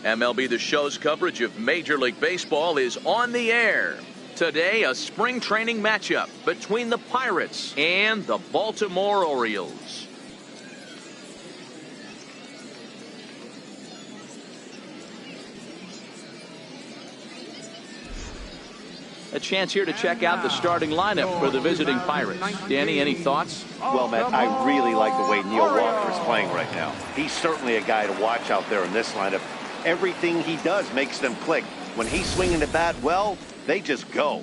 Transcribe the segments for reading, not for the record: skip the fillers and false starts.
MLB The Show's coverage of Major League Baseball is on the air. Today, a spring training matchup between the Pirates and the Baltimore Orioles. A chance here to check out the starting lineup for the visiting Pirates. Danny, any thoughts? Well, Matt, I really like the way Neil Walker is playing right now. He's certainly a guy to watch out there in this lineup. Everything he does makes them click. When he's swinging the bat, well, they just go.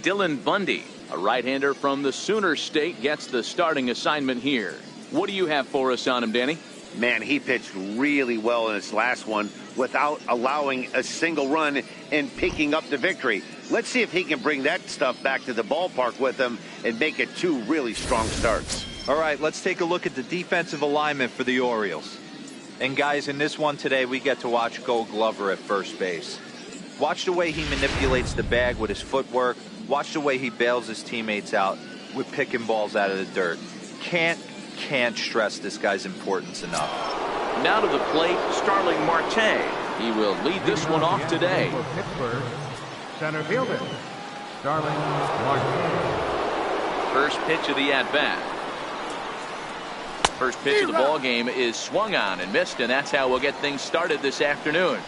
Dylan Bundy, a right-hander from the Sooner State, gets the starting assignment here. What do you have for us on him, Danny? Man, he pitched really well in his last one without allowing a single run and picking up the victory. Let's see if he can bring that stuff back to the ballpark with him and make it two really strong starts. All right, let's take a look at the defensive alignment for the Orioles. And guys, in this one today, we get to watch Gold Glover at first base. Watch the way he manipulates the bag with his footwork. Watch the way he bails his teammates out with picking balls out of the dirt. Can't stress this guy's importance enough. Now to the plate, Starling Marte. He will lead this one off today. Pittsburgh, center fielder, Starling Marte. First pitch of the at-bat. First pitch of the ball game is swung on and missed, and that's how we'll get things started this afternoon.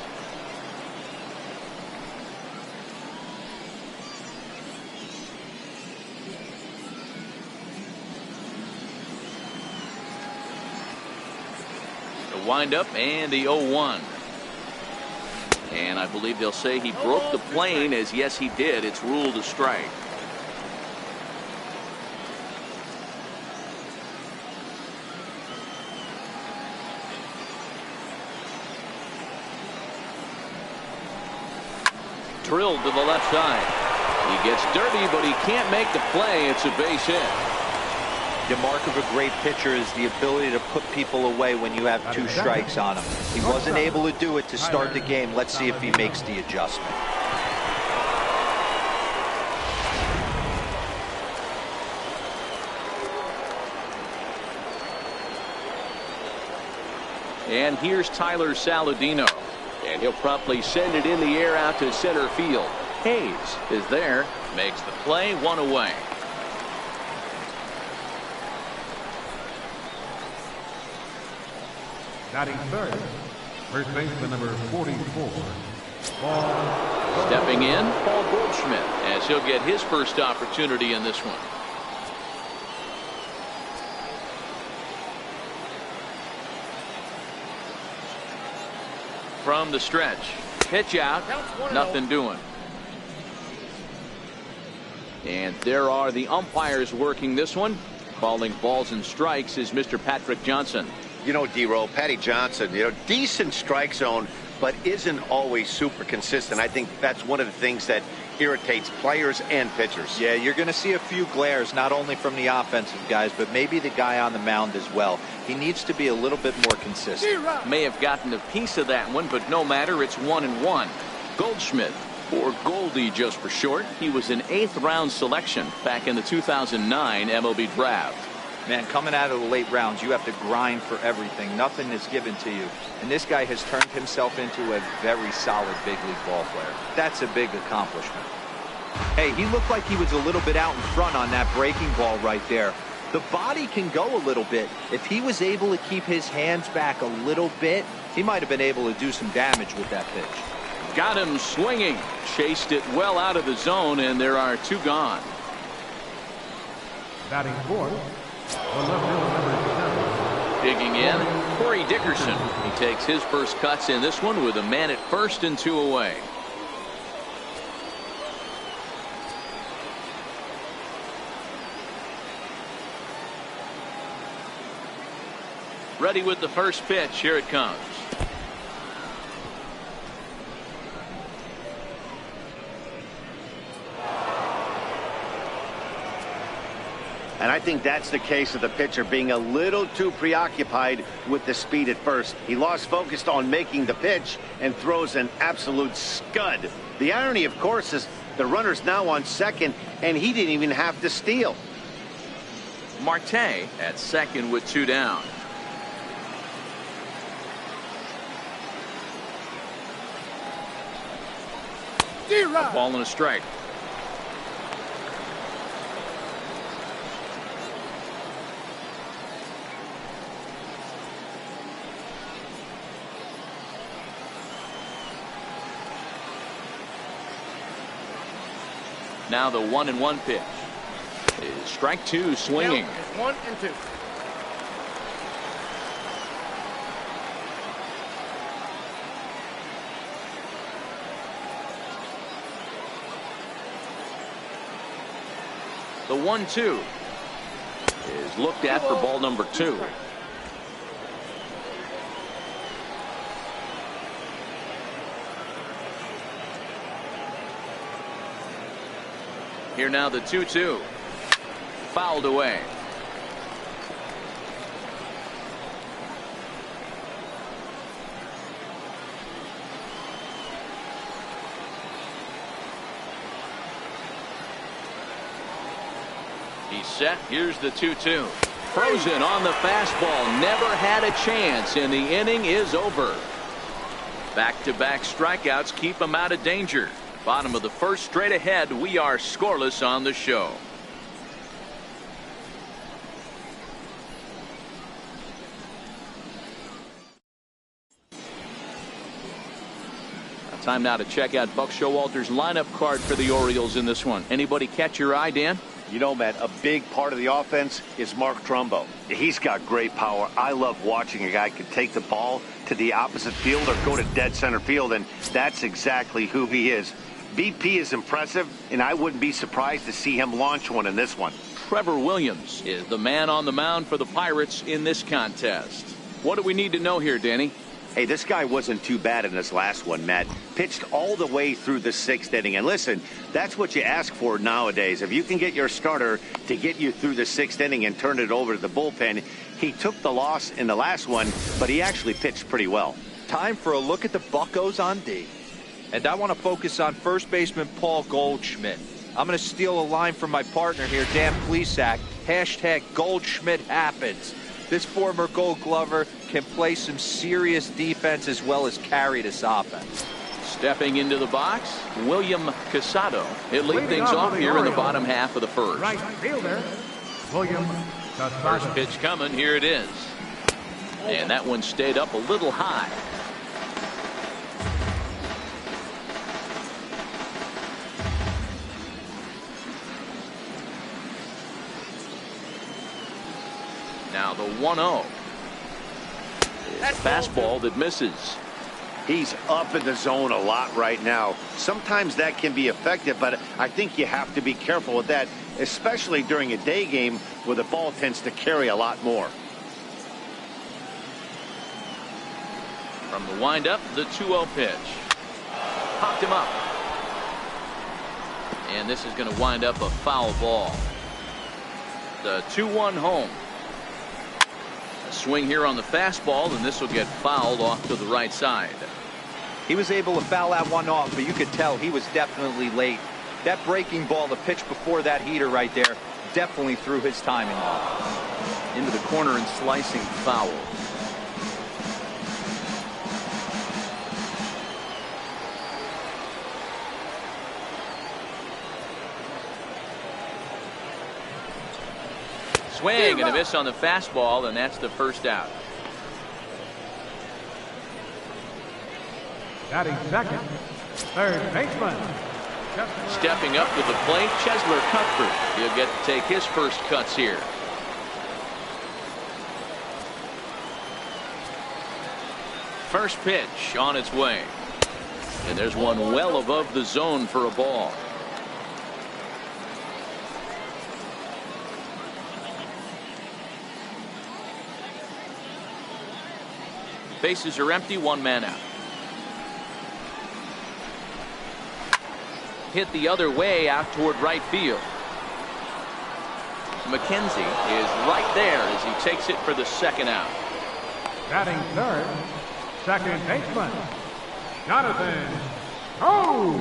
Wind up and the 0-1. And I believe they'll say he broke the plane, as yes he did. It's ruled a strike. Drilled to the left side. He gets dirty, but he can't make the play. It's a base hit. The mark of a great pitcher is the ability to put people away when you have two strikes on him. He wasn't able to do it to start the game. Let's see if he makes the adjustment. And here's Tyler Saladino. And he'll promptly send it in the air out to center field. Hayes is there, makes the play, one away. Batting third, first baseman number 44, Stepping in, Paul Goldschmidt, as he'll get his first opportunity in this one. From the stretch, pitch out, nothing doing. And there are the umpires working this one. Calling balls and strikes is Mr. Patrick Johnson. You know, D-Roll, Patty Johnson, decent strike zone, but isn't always super consistent. I think that's one of the things that irritates players and pitchers. Yeah, you're going to see a few glares, not only from the offensive guys, but maybe the guy on the mound as well. He needs to be a little bit more consistent. May have gotten a piece of that one, but no matter, it's 1-1. Goldschmidt, or Goldie just for short. He was an 8th round selection back in the 2009 MLB draft. Man, coming out of the late rounds, you have to grind for everything. Nothing is given to you. And this guy has turned himself into a very solid big league ball player. That's a big accomplishment. Hey, he looked like he was a little bit out in front on that breaking ball right there. The body can go a little bit. If he was able to keep his hands back a little bit, he might have been able to do some damage with that pitch. Got him swinging. Chased it well out of the zone, and there are 2 gone. batting fourth, the left field number 7. Digging in, Corey Dickerson. He takes his first cuts in this one with a man at first and 2 away. Ready with the first pitch. Here it comes. And I think that's the case of the pitcher being a little too preoccupied with the speed at first. He lost focus on making the pitch and throws an absolute scud. The irony, of course, is The runner's now on second, and he didn't even have to steal. Marte at second with 2 down. Ball and a strike. Now the 1-1 pitch is strike 2 swinging. 1-2. The 1-2 is looked at for ball number 2. Here now the 2-2. Fouled away. He's set. Here's the 2-2. Frozen on the fastball. Never had a chance, and the inning is over. Back-to-back strikeouts keep him out of danger. Bottom of the first, straight ahead. We are scoreless on the show. Time now to check out Buck Showalter's lineup card for the Orioles in this one. Anybody catch your eye, Dan? You know, Matt, a big part of the offense is Mark Trumbo. He's got great power. I love watching a guy can take the ball to the opposite field or go to dead center field, and that's exactly who he is. BP is impressive, and I wouldn't be surprised to see him launch one in this one. Trevor Williams is the man on the mound for the Pirates in this contest. What do we need to know here, Danny? Hey, this guy wasn't too bad in this last one, Matt. Pitched all the way through the 6th inning. And listen, that's what you ask for nowadays. If you can get your starter to get you through the 6th inning and turn it over to the bullpen. He took the loss in the last one, but he actually pitched pretty well. Time for a look at the Buccos on D. And I want to focus on first baseman Paul Goldschmidt. I'm going to steal a line from my partner here, Dan Plesac. Hashtag Goldschmidt happens. This former Gold Glover can play some serious defense as well as carry this offense. Stepping into the box, William Casado. He'll lead things off here in the bottom half of the first. Right fielder, William Casado. First pitch coming. Here it is. And that one stayed up a little high. Now the 1-0. It's a fastball that misses. He's up in the zone a lot right now. Sometimes that can be effective, but I think you have to be careful with that, especially during a day game where the ball tends to carry a lot more. From the windup, the 2-0 pitch. Popped him up. And this is going to wind up a foul ball. The 2-1 home. Swing here on the fastball, and this will get fouled off to the right side. He was able to foul that one off, but you could tell he was definitely late. That breaking ball, the pitch before that heater right there, definitely threw his timing off. Into the corner and slicing foul. Swing and a miss on the fastball, and that's the first out. Batting second, third baseman. Stepping up to the plate, Chesler Cuthbert. He'll get to take his first cuts here. First pitch on its way. And there's one well above the zone for a ball. Bases are empty, one man out. Hit the other way out toward right field. McKenzie is right there as he takes it for the second out. Batting third, second baseman, Jonathan. Oh!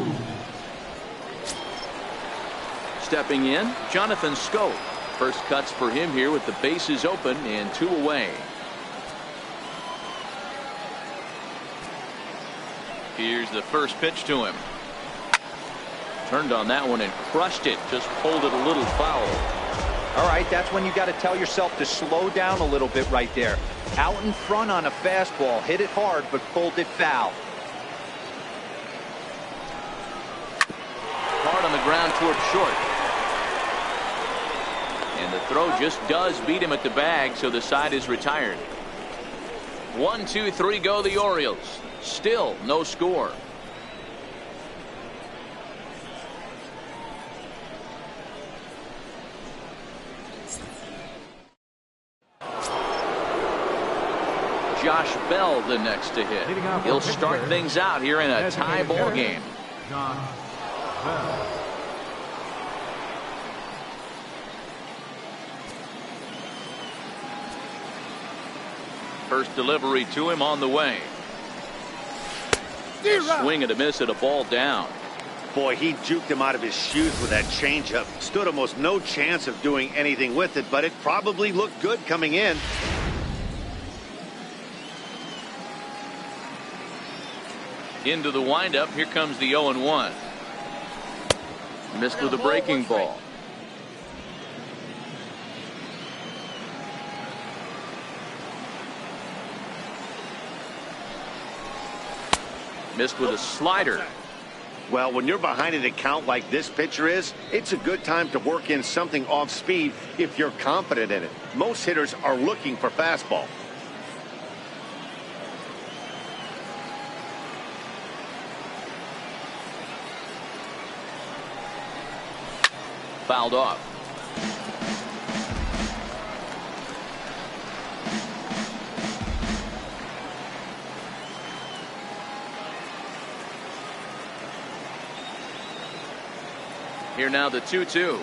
stepping in, Jonathan Scope. First cuts for him here with the bases open and 2 away. Here's the first pitch to him. Turned on that one and crushed it. Just pulled it a little foul. All right, that's when you got to tell yourself to slow down a little bit right there. Out in front on a fastball, hit it hard, but pulled it foul. Hard on the ground toward short. And the throw just does beat him at the bag, so the side is retired. 1, 2, 3 go the Orioles. Still no score. Josh Bell the next to hit. He'll start things out here in a tie ball game. Josh Bell. First delivery to him on the way. Swing and a miss at a ball down. Boy, he juked him out of his shoes with that changeup. Stood almost no chance of doing anything with it, but it probably looked good coming in. Into the windup. Here comes the 0-1. Missed with a breaking ball. Missed with a slider. Well, when you're behind an account like this pitcher is, it's a good time to work in something off speed if you're confident in it. Most hitters are looking for fastball. Fouled off. Here now the 2-2.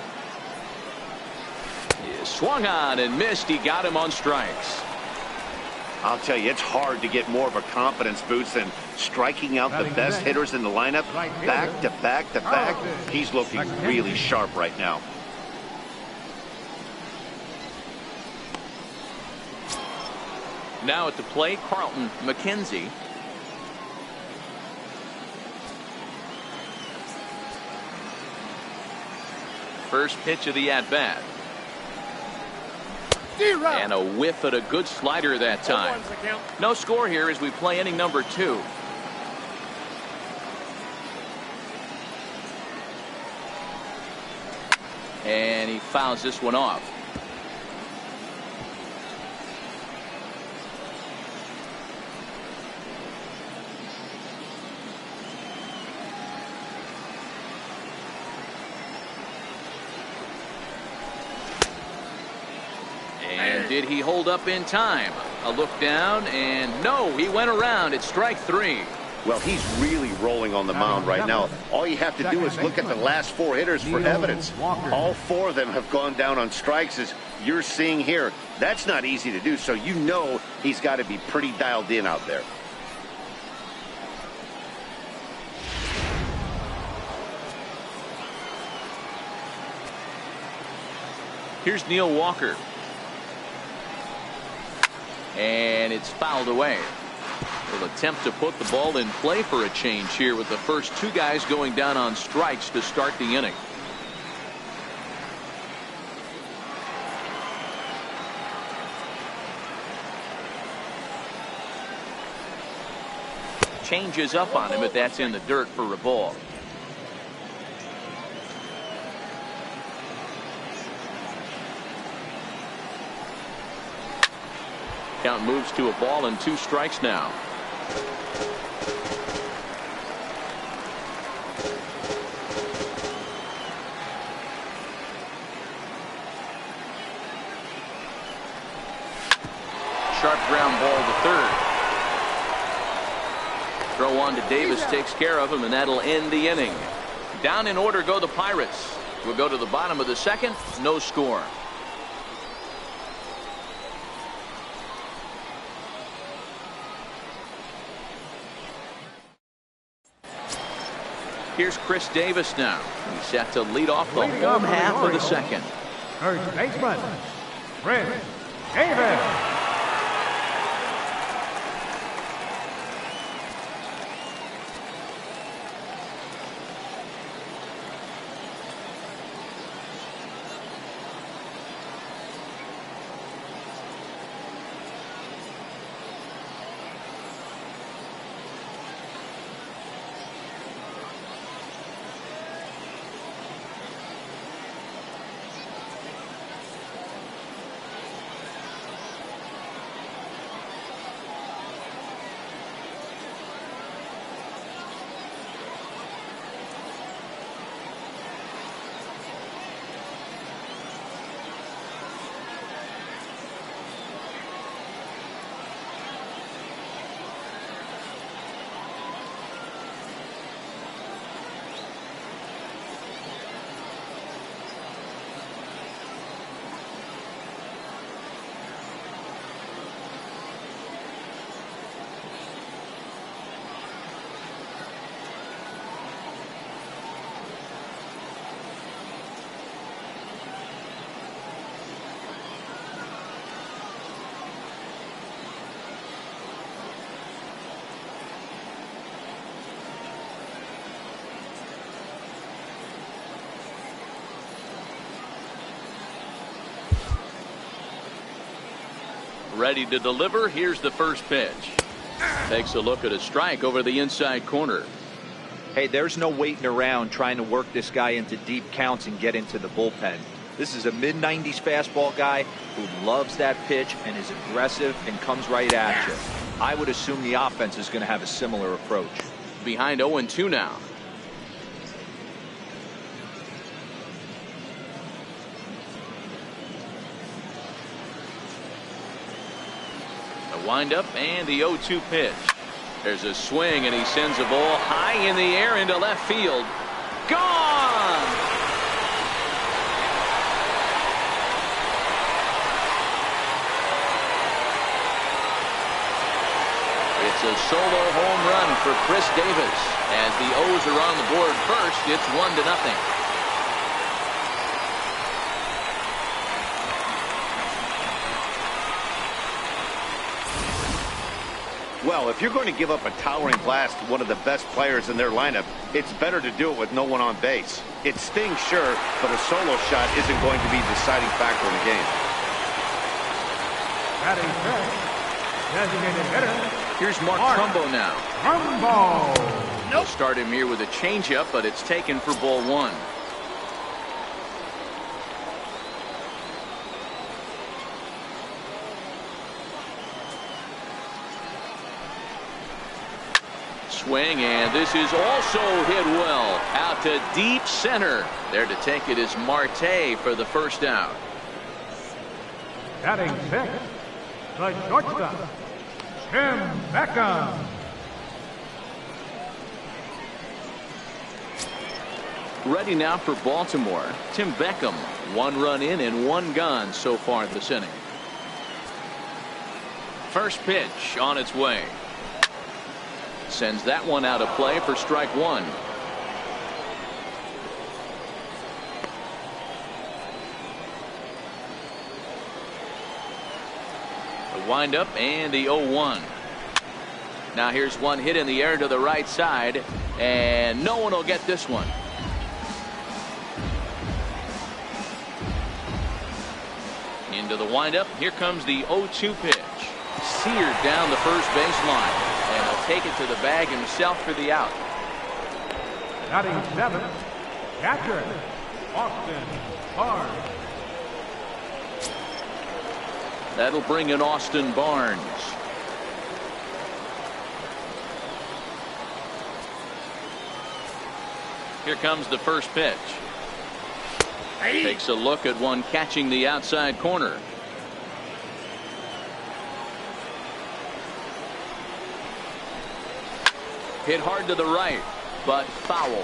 He swung on and missed. He got him on strikes. I'll tell you, it's hard to get more of a confidence boost than striking out the best hitters in the lineup back to back to back. He's looking really sharp right now. Now at the plate, Carlton McKenzie. First pitch of the at-bat. And a whiff at a good slider that time. No score here as we play inning number 2. And he fouls this one off. Did he hold up in time? A look down, and no, he went around. It's strike 3. Well, he's really rolling on the mound right now. All you have to do is look at the last 4 hitters for evidence. All 4 of them have gone down on strikes, as you're seeing here. That's not easy to do, so you know he's got to be pretty dialed in out there. Here's Neil Walker. And it's fouled away. They'll attempt to put the ball in play for a change here with the first 2 guys going down on strikes to start the inning. Changes up on him, but that's in the dirt for a ball. Count moves to a ball and 2 strikes now. Sharp ground ball to third. Throw on to Davis takes care of him, and that'll end the inning. Down in order go the Pirates. We'll go to the bottom of the 2nd. No score. Here's Chris Davis now. He's set to lead off the Leading home off for the half of the Orioles. second. First baseman, Chris Davis. Ready to deliver. Here's the first pitch. Takes a look at a strike over the inside corner. Hey, there's no waiting around trying to work this guy into deep counts and get into the bullpen. This is a mid-90s fastball guy who loves that pitch and is aggressive and comes right at you. I would assume the offense is going to have a similar approach. Behind 0-2 now. The windup and the 0-2 pitch. There's a swing and he sends a ball high in the air into left field. Gone! It's a solo home run for Chris Davis. As the O's are on the board first, it's 1-0. Well, if you're going to give up a towering blast to one of the best players in their lineup, it's better to do it with no one on base. It stings, sure, but a solo shot isn't going to be the deciding factor in the game. Batting first, designated hitter, Here's Mark Trumbo now. Trumbo. He'll start him here with a changeup, but it's taken for ball one. Swing, and this is also hit well out to deep center. There to take it is Marte for the first out. Batting sixth, the shortstop, Tim Beckham. Ready now for Baltimore. Tim Beckham, 1 run in and 1 gone so far this inning. First pitch on its way. Sends that one out of play for strike one. The windup and the 0-1. Now here's one hit in the air to the right side, and no one will get this one. Into the windup. Here comes the 0-2 pitch. Seared down the first baseline. And he'll take it to the bag himself for the out. Batting seventh, catcher, Austin Barnes. That'll bring in Austin Barnes. Here comes the first pitch. Takes a look at one catching the outside corner. Hit hard to the right, but foul.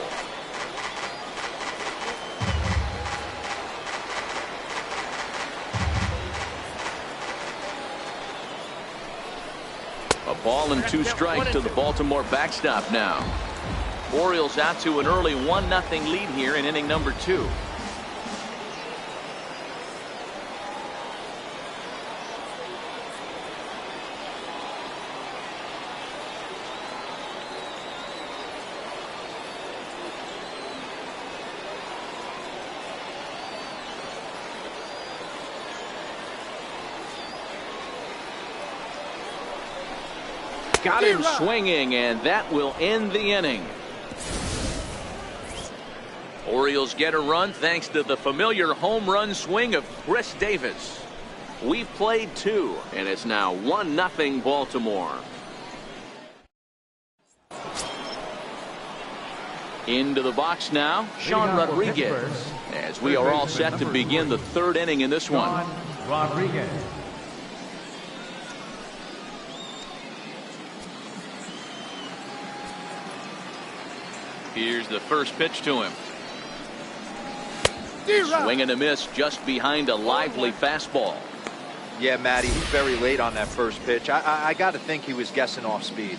A ball and 2 strikes to the Baltimore backstop now. Orioles out to an early 1-0 lead here in inning number 2. Got him swinging, and that will end the inning. Orioles get a run thanks to the familiar home run swing of Chris Davis. We've played 2, and it's now 1-0 Baltimore. Into the box now, Sean Rodriguez, as we are all set to begin the 3rd inning in this one. Rodriguez. Here's the first pitch to him. Swing and a miss just behind a lively fastball. Yeah, Matty, he's very late on that first pitch. I got to think he was guessing off speed.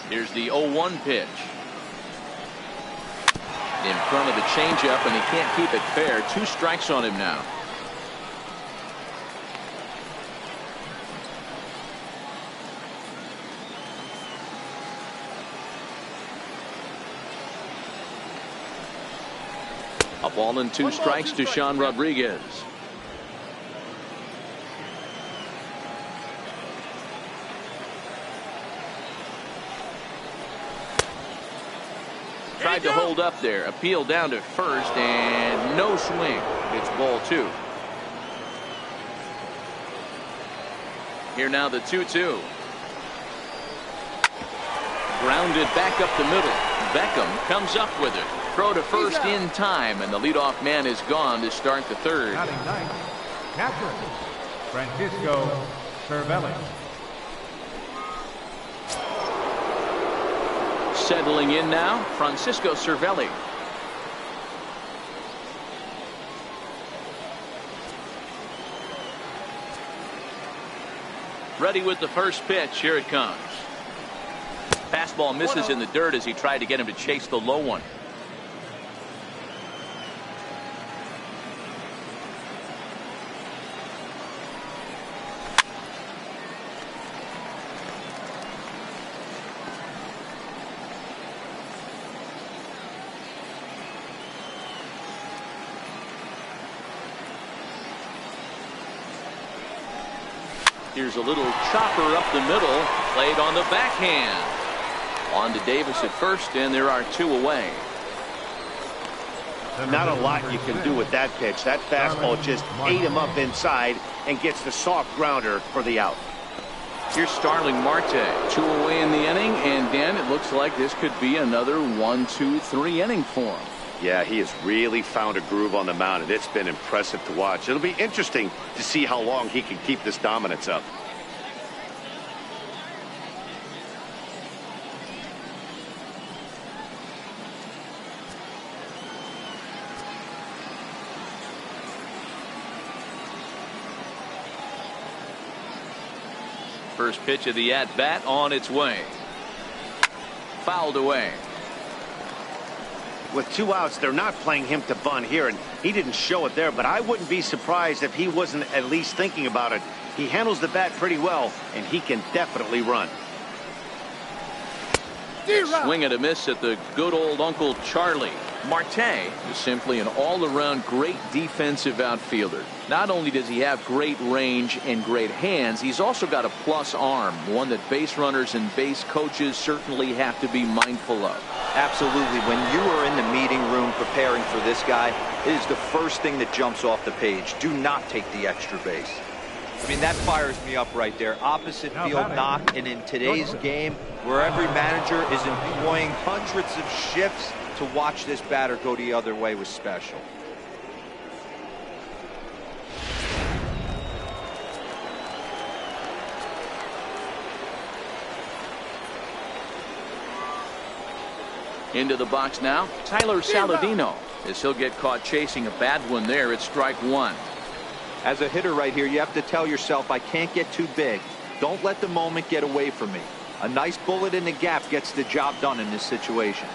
Here's the 0-1 pitch. In front of the changeup, and he can't keep it fair. 2 strikes on him now. A ball and 2 strikes to Sean Rodriguez. Tried to hold up there. Appeal down to first, and no swing. It's ball 2. Here now the 2-2. Grounded back up the middle. Beckham comes up with it. Throw to first in time, and the leadoff man is gone to start the 3rd. Batting ninth, catcher, Francisco Cervelli. Settling in now, Francisco Cervelli. Ready with the first pitch. Here it comes. Fastball misses in the dirt as he tried to get him to chase the low one. Here's a little chopper up the middle, played on the backhand. On to Davis at first, and there are 2 away. Not a lot you can do with that pitch. That fastball just ate him up inside and gets the soft grounder for the out. Here's Starling Marte. 2 away in the inning, and Dan, it looks like this could be another 1-2-3 inning for him. Yeah, he has really found a groove on the mound, and it's been impressive to watch. It'll be interesting to see how long he can keep this dominance up. First pitch of the at-bat on its way. Fouled away. With 2 outs, they're not playing him to bunt here, and he didn't show it there, but I wouldn't be surprised if he wasn't at least thinking about it. He handles the bat pretty well, and he can definitely run. Swing and a miss at the good old Uncle Charlie. Marte is simply an all-around great defensive outfielder. Not only does he have great range and great hands, he's also got a plus arm, one that base runners and base coaches certainly have to be mindful of. Absolutely. When you are in the meeting room preparing for this guy, it is the first thing that jumps off the page. Do not take the extra base. I mean, that fires me up right there. Opposite field knock, and in today's game, where every manager is employing hundreds of shifts, to watch this batter go the other way was special. Into the box now, Tyler Saladino, as he'll get caught chasing a bad one there at strike 1. As a hitter right here, you have to tell yourself, I can't get too big. Don't let the moment get away from me. A nice bullet in the gap gets the job done in this situation.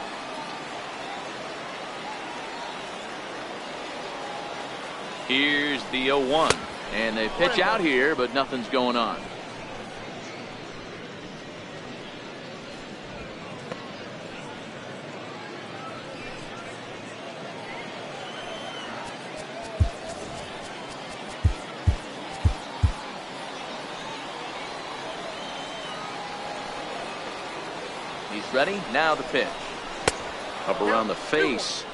Here's the 0-1. And they pitch out here, but nothing's going on. He's ready. Now the pitch. Up around the face.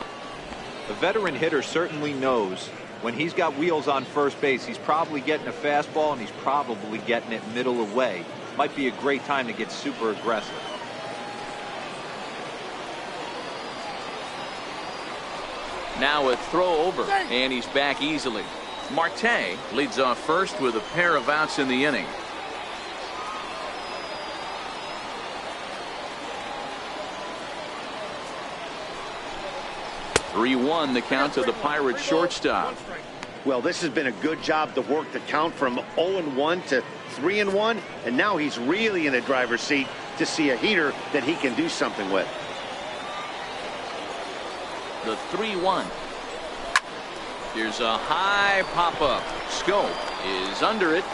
A veteran hitter certainly knows when he's got wheels on first base, he's probably getting a fastball and he's probably getting it middle away. Might be a great time to get super aggressive. Now a throw over, and he's back easily. Marte leads off first with a pair of outs in the inning. (3-1) the count to the Pirates shortstop. Well, this has been a good job to work the count from 0-1 to 3-1, and now he's really in the driver's seat to see a heater that he can do something with. The 3-1. Here's a high pop-up. Scope is under it.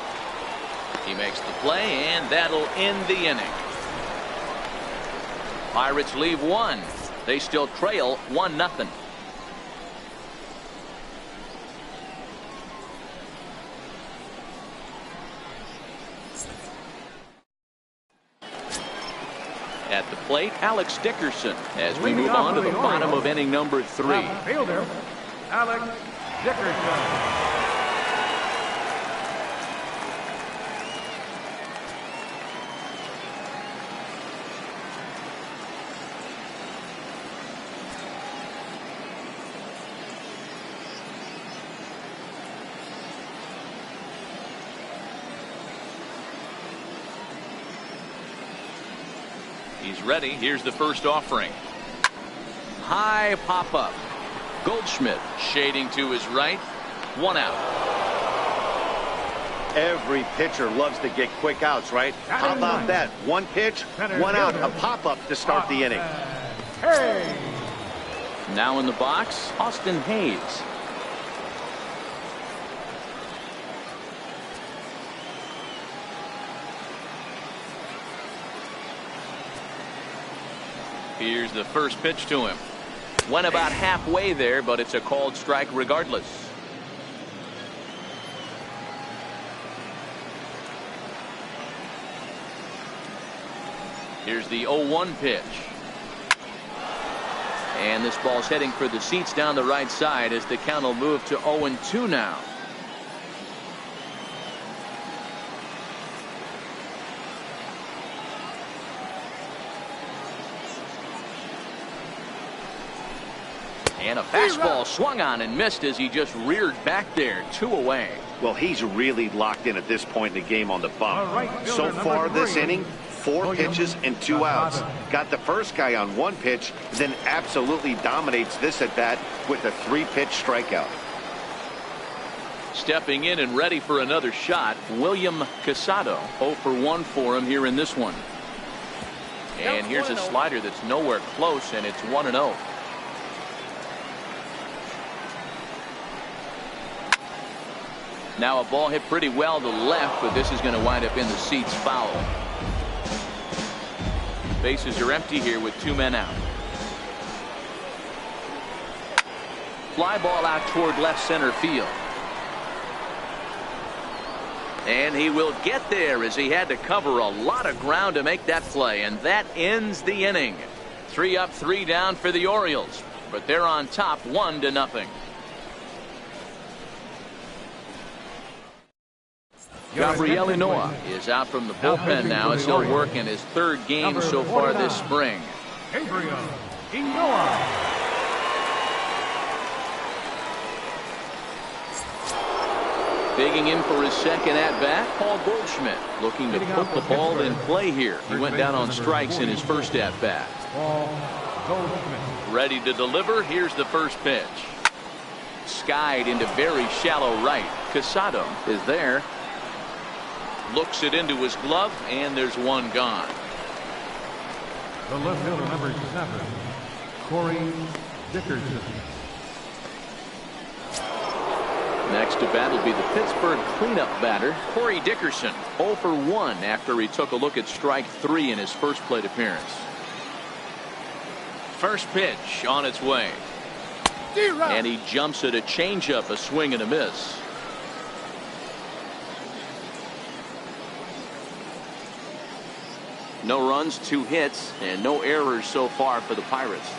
He makes the play, and that'll end the inning. Pirates leave one. They still trail 1-0. At the plate, Alex Dickerson, as we move on to the bottom of inning number 3. Fielder, Alex Dickerson. He's ready. Here's the first offering. High pop-up. Goldschmidt shading to his right. 1 out. Every pitcher loves to get quick outs, right? How about that? One pitch, 1 out, a pop-up to start the inning. Hey! Now in the box, Austin Hayes. Here's the first pitch to him. Went about halfway there, but it's a called strike regardless. Here's the 0-1 pitch. And this ball's heading for the seats down the right side as the count will move to 0-2 now. And a fastball swung on and missed as he just reared back there. 2 away. Well, he's really locked in at this point in the game on the bump. So far this inning, 4 pitches and 2 outs. Got the first guy on 1 pitch, then absolutely dominates this at bat with a 3-pitch strikeout. Stepping in and ready for another shot, William Casado. 0 for 1 for him here in this one. And here's a slider that's nowhere close, and it's 1-0. Now a ball hit pretty well to left, but this is going to wind up in the seats foul. Bases are empty here with 2 men out. Fly ball out toward left center field. And he will get there as he had to cover a lot of ground to make that play, and that ends the inning. 3 up, 3 down for the Orioles, but they're on top 1-0. Gabriel Inoa is out from the bullpen now as he'll work in his 3rd game so far this spring. Gabriel Inoa. Digging in for his 2nd at-bat, Paul Goldschmidt looking to put the ball in play here. He went down on strikes in his 1st at-bat. Ready to deliver. Here's the first pitch. Skied into very shallow right. Casado is there. Looks it into his glove, and there's one gone. The left fielder, number 7, Corey Dickerson. Next to bat will be the Pittsburgh cleanup batter, Corey Dickerson, 0 for 1 after he took a look at strike 3 in his first plate appearance. First pitch on its way. And he jumps at a changeup, a swing and a miss. No runs, 2 hits, and no errors so far for the Pirates.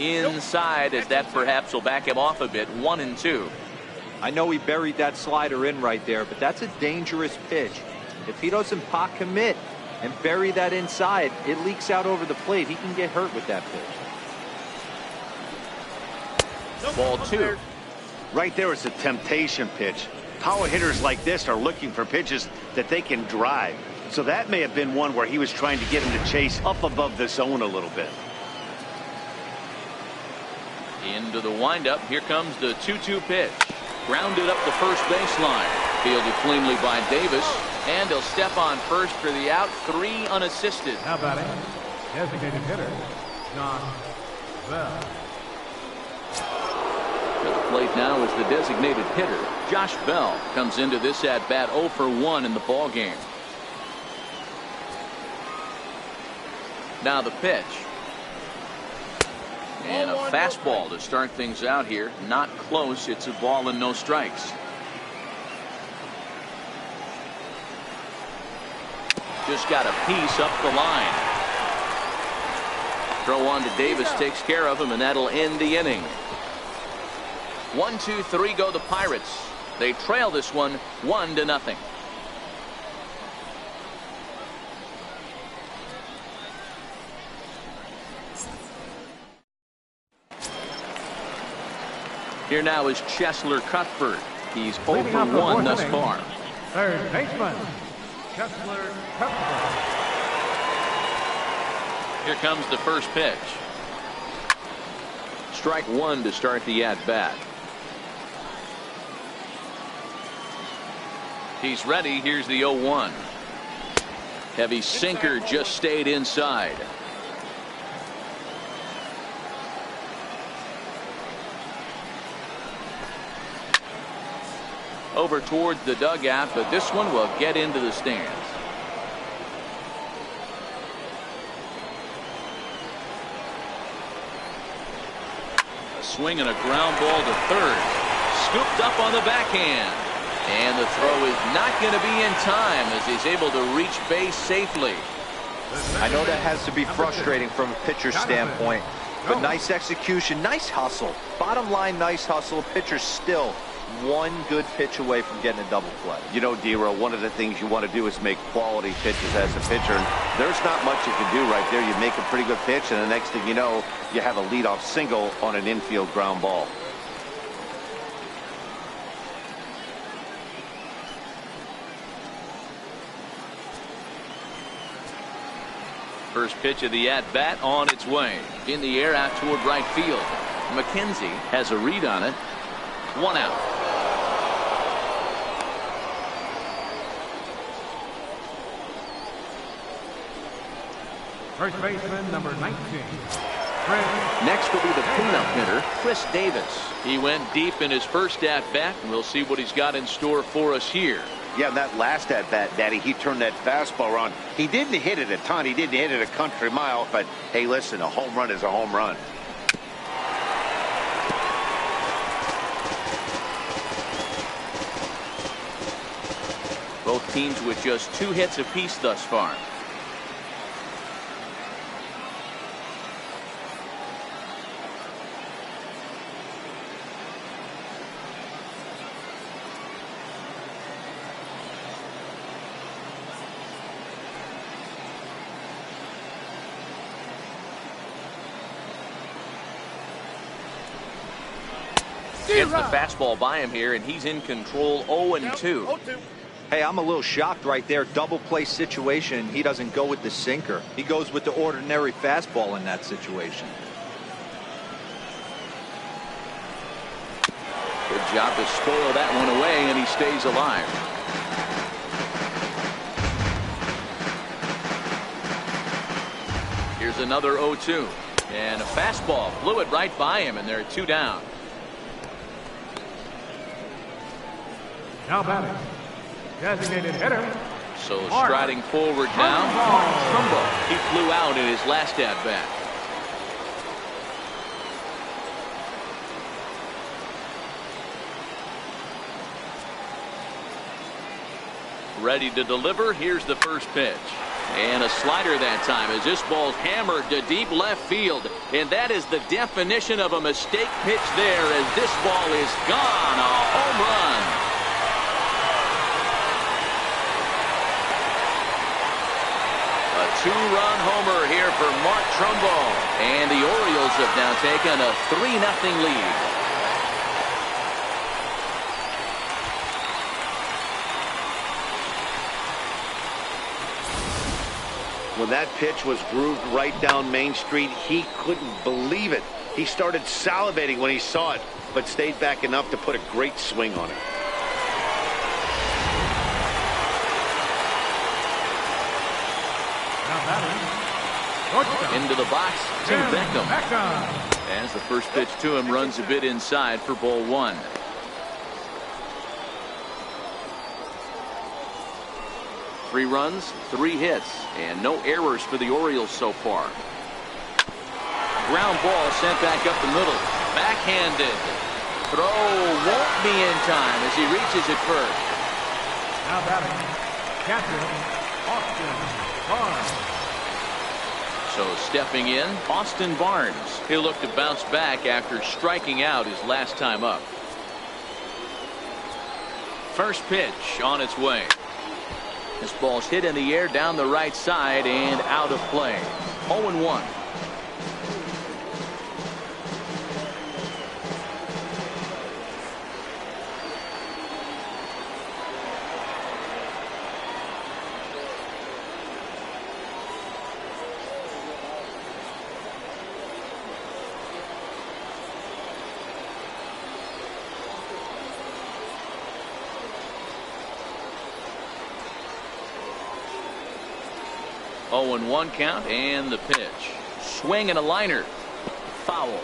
Inside, as that perhaps will back him off a bit. 1-2. I know he buried that slider in right there, but that's a dangerous pitch. If he doesn't pot commit and bury that inside, it leaks out over the plate. He can get hurt with that pitch. Ball 2. Right there is a temptation pitch. Power hitters like this are looking for pitches that they can drive. So that may have been one where he was trying to get him to chase up above the zone a little bit. Into the windup. Here comes the 2-2 pitch. Grounded up the first baseline. Fielded cleanly by Davis. And he'll step on first for the out. 3 unassisted. Now batting, designated hitter, John Bell. To the plate now is the designated hitter. Josh Bell comes into this at bat 0 for 1 in the ball game. Now the pitch. And a fastball to start things out here. Not close. It's a ball and no strikes. Just got a piece up the line. Throw on to Davis takes care of him, and that'll end the inning. 1, 2, 3 go the Pirates. They trail this one 1-0. Here now is Chesler Cuthbert. He's 0 for 1 thus far. Third baseman, Chesler Cuthbert. Here comes the first pitch. Strike 1 to start the at-bat. He's ready. Here's the 0-1. Heavy sinker just stayed inside. Over towards the dugout, but this one will get into the stands. A swing and a ground ball to third. Scooped up on the backhand. And the throw is not going to be in time as he's able to reach base safely. I know that has to be frustrating from a pitcher's standpoint, but nice execution, nice hustle. Bottom line, nice hustle. Pitcher's still one good pitch away from getting a double play. You know, D-Row, one of the things you want to do is make quality pitches as a pitcher. And there's not much you can do right there. You make a pretty good pitch, and the next thing you know, you have a leadoff single on an infield ground ball. First pitch of the at-bat on its way. In the air out toward right field. McKenzie has a read on it. 1 out. First baseman, number 19. Next will be the cleanup hitter, Chris Davis. He went deep in his first at-bat, and we'll see what he's got in store for us here. Yeah, that last at-bat, Daddy, he turned that fastball around. He didn't hit it a ton. He didn't hit it a country mile. But, hey, listen, a home run is a home run. Both teams with just 2 hits apiece thus far. Gets the fastball by him here, and he's in control. 0-2. Hey, I'm a little shocked right there. Double play situation. He doesn't go with the sinker. He goes with the ordinary fastball in that situation. Good job to spoil that one away, and he stays alive. Here's another 0-2. And a fastball blew it right by him, and they're 2 down. Now batting, designated hitter. So striding forward now, Trumbo. He flew out in his last at bat. Ready to deliver. Here's the first pitch. And a slider that time as this ball's hammered to deep left field. And that is the definition of a mistake pitch there as this ball is gone. A home run. A 2-run homer here for Mark Trumbo. And the Orioles have now taken a 3-0 lead. When that pitch was grooved right down Main Street, he couldn't believe it. He started salivating when he saw it, but stayed back enough to put a great swing on it. Now batting, Into the box to Beckham. As the first pitch to him runs a bit inside for ball 1. Three runs, 3 hits, and no errors for the Orioles so far. Ground ball sent back up the middle. Backhanded. Throw won't be in time as he reaches it first. now batting, catcher, Austin Barnes. So stepping in, Austin Barnes. He'll look to bounce back after striking out his last time up. First pitch on its way. This ball's hit in the air down the right side and out of play. 0-1. Oh, and 1 count, and the pitch. Swing and a liner. Foul.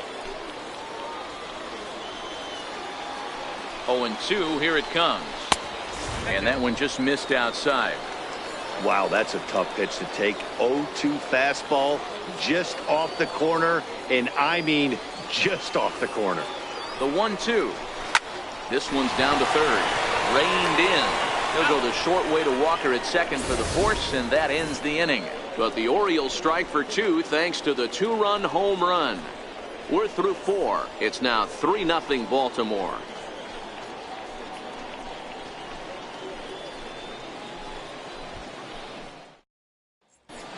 0-2, here it comes. And that one just missed outside. Wow, that's a tough pitch to take. 0-2 fastball, just off the corner, and I mean just off the corner. The 1-2. This one's down to third. Reined in. He'll go the short way to Walker at second for the force, and that ends the inning. But the Orioles strike for 2 thanks to the 2-run home run. We're through 4. It's now 3-0 Baltimore.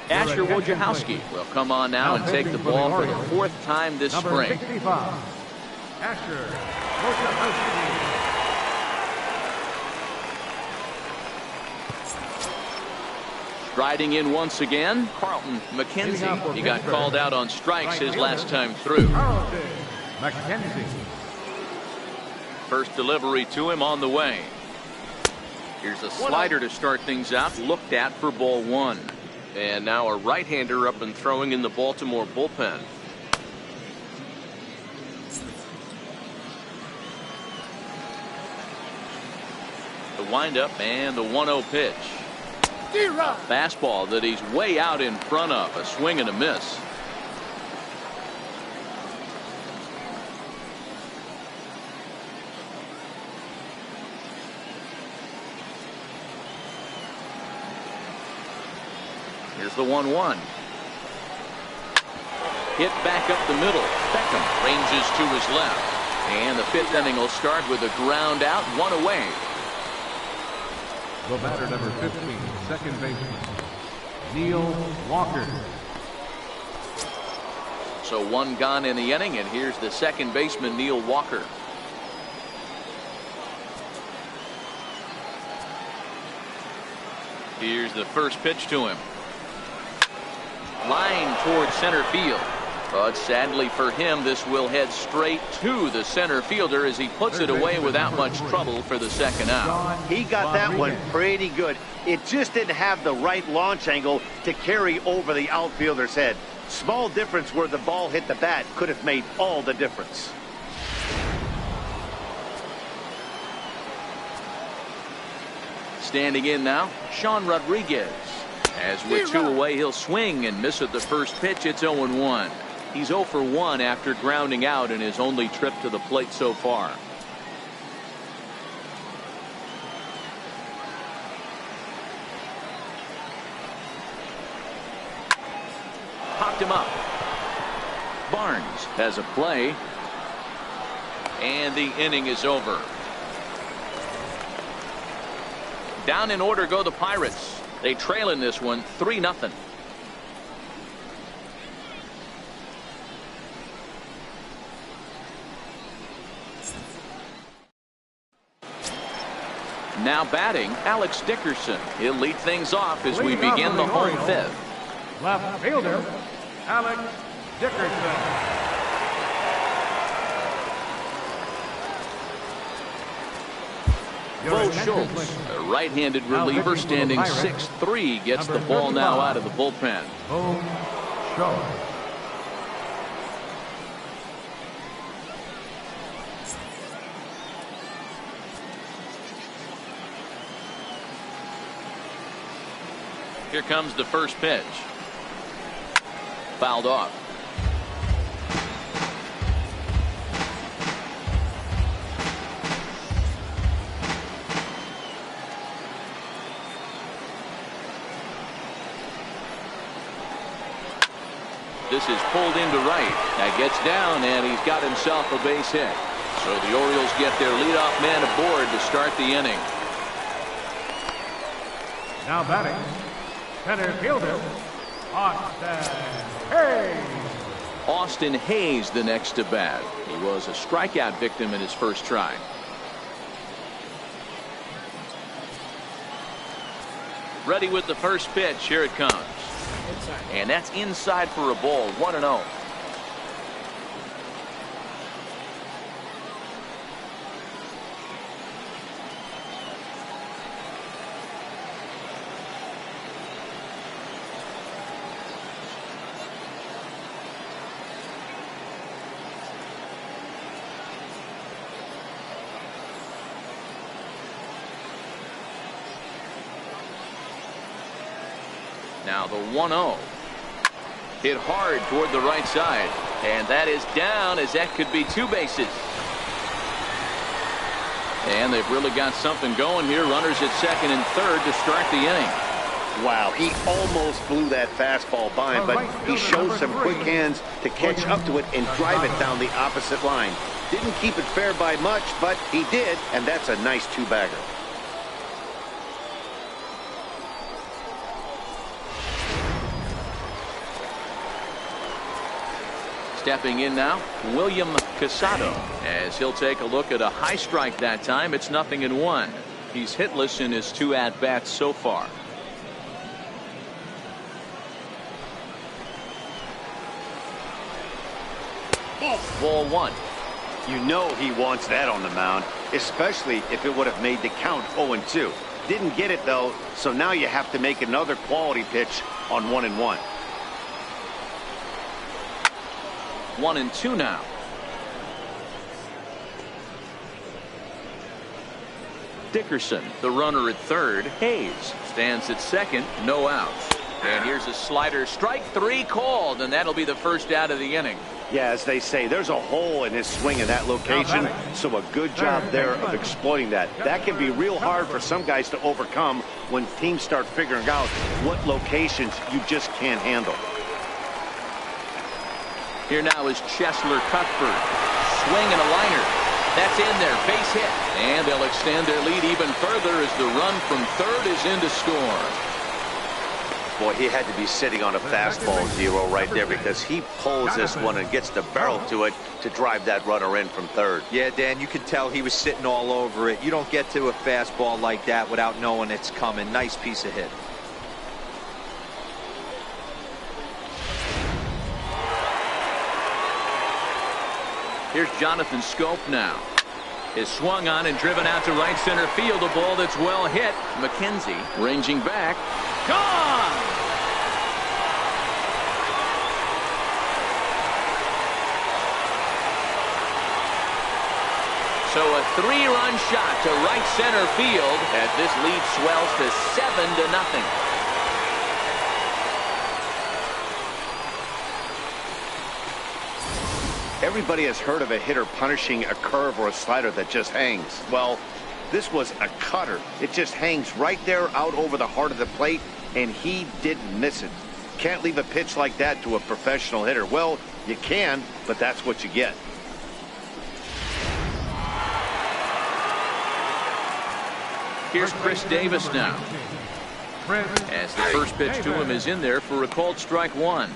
Asher Wojciechowski will come on now and take the ball for the 4th time this spring. 65, Asher Wojciechowski. Striding in once again, Carlton McKenzie. He got called out on strikes his last time through. Carlton McKenzie. First delivery to him on the way. Here's a slider to start things out, looked at for ball 1. And now a right-hander up and throwing in the Baltimore bullpen. The windup and the 1-0 pitch. A fastball that he's way out in front of. A swing and a miss. Here's the 1-1. Hit back up the middle. Beckham ranges to his left. And the 5th inning will start with a ground out, 1 away. The batter number 15, second baseman, Neil Walker. So 1 gone in the inning, and here's the second baseman, Neil Walker. Here's the first pitch to him. Line towards center field. But sadly for him, this will head straight to the center fielder as he puts it away without much trouble for the second out. He got that one pretty good. It just didn't have the right launch angle to carry over the outfielder's head. Small difference where the ball hit the bat could have made all the difference. Standing in now, Sean Rodriguez. As with 2 away, he'll swing and miss at the first pitch. It's 0-1. He's 0 for 1 after grounding out in his only trip to the plate so far. Popped him up. Barnes has a play. And the inning is over. Down in order go the Pirates. They trail in this one 3-0. Now batting, Alex Dickerson. He'll lead things off as we begin the home fifth. Left fielder, Alex Dickerson. Bo Schultz, a right-handed reliever standing 6'3", gets the ball now out of the bullpen. Bo Schultz. Here comes the first pitch. Fouled off. This is pulled into right. That gets down, and he's got himself a base hit. So the Orioles get their leadoff man aboard to start the inning. Now batting, center fielder, Austin Hayes. Austin Hayes the next to bat. He was a strikeout victim in his first try. Ready with the first pitch. Here it comes. And that's inside for a ball. 1-0. Now the 1-0. Hit hard toward the right side. And that is down, as that could be 2 bases. And they've really got something going here. Runners at second and third to start the inning. Wow, he almost blew that fastball by him, but he showed some quick hands to catch up to it and drive it down the opposite line. Didn't keep it fair by much, but he did, and that's a nice 2-bagger. Stepping in now, William Casado, as he'll take a look at a high strike that time. It's 0-1. He's hitless in his 2 at-bats so far. Ball 1. You know he wants that on the mound, especially if it would have made the count 0-2. Didn't get it, though, so now you have to make another quality pitch on 1-1. 1-2 now. Dickerson, the runner at third. Hayes stands at second. No outs. And here's a slider. Strike 3 called, and that'll be the first out of the inning. Yeah, as they say, there's a hole in his swing in that location, so a good job there of exploiting that. That can be real hard for some guys to overcome when teams start figuring out what locations you just can't handle. Here now is Cheslor Cuthbert. Swing and a liner. That's in there. Base hit. And they'll extend their lead even further as the run from third is in to score. Boy, he had to be sitting on a fastball, Zero, right there, because he pulls this one and gets the barrel to it to drive that runner in from third. Yeah, Dan, you could tell he was sitting all over it. You don't get to a fastball like that without knowing it's coming. Nice piece of hit. Here's Jonathan Scope now. Is swung on and driven out to right center field. A ball that's well hit. McKenzie ranging back. Gone! So a 3-run shot to right center field as this lead swells to 7-0. Everybody has heard of a hitter punishing a curve or a slider that just hangs. Well, this was a cutter. It just hangs right there out over the heart of the plate, and he didn't miss it. Can't leave a pitch like that to a professional hitter. Well, you can, but that's what you get. Here's Chris Davis now. As the first pitch to him is in there for a called strike one.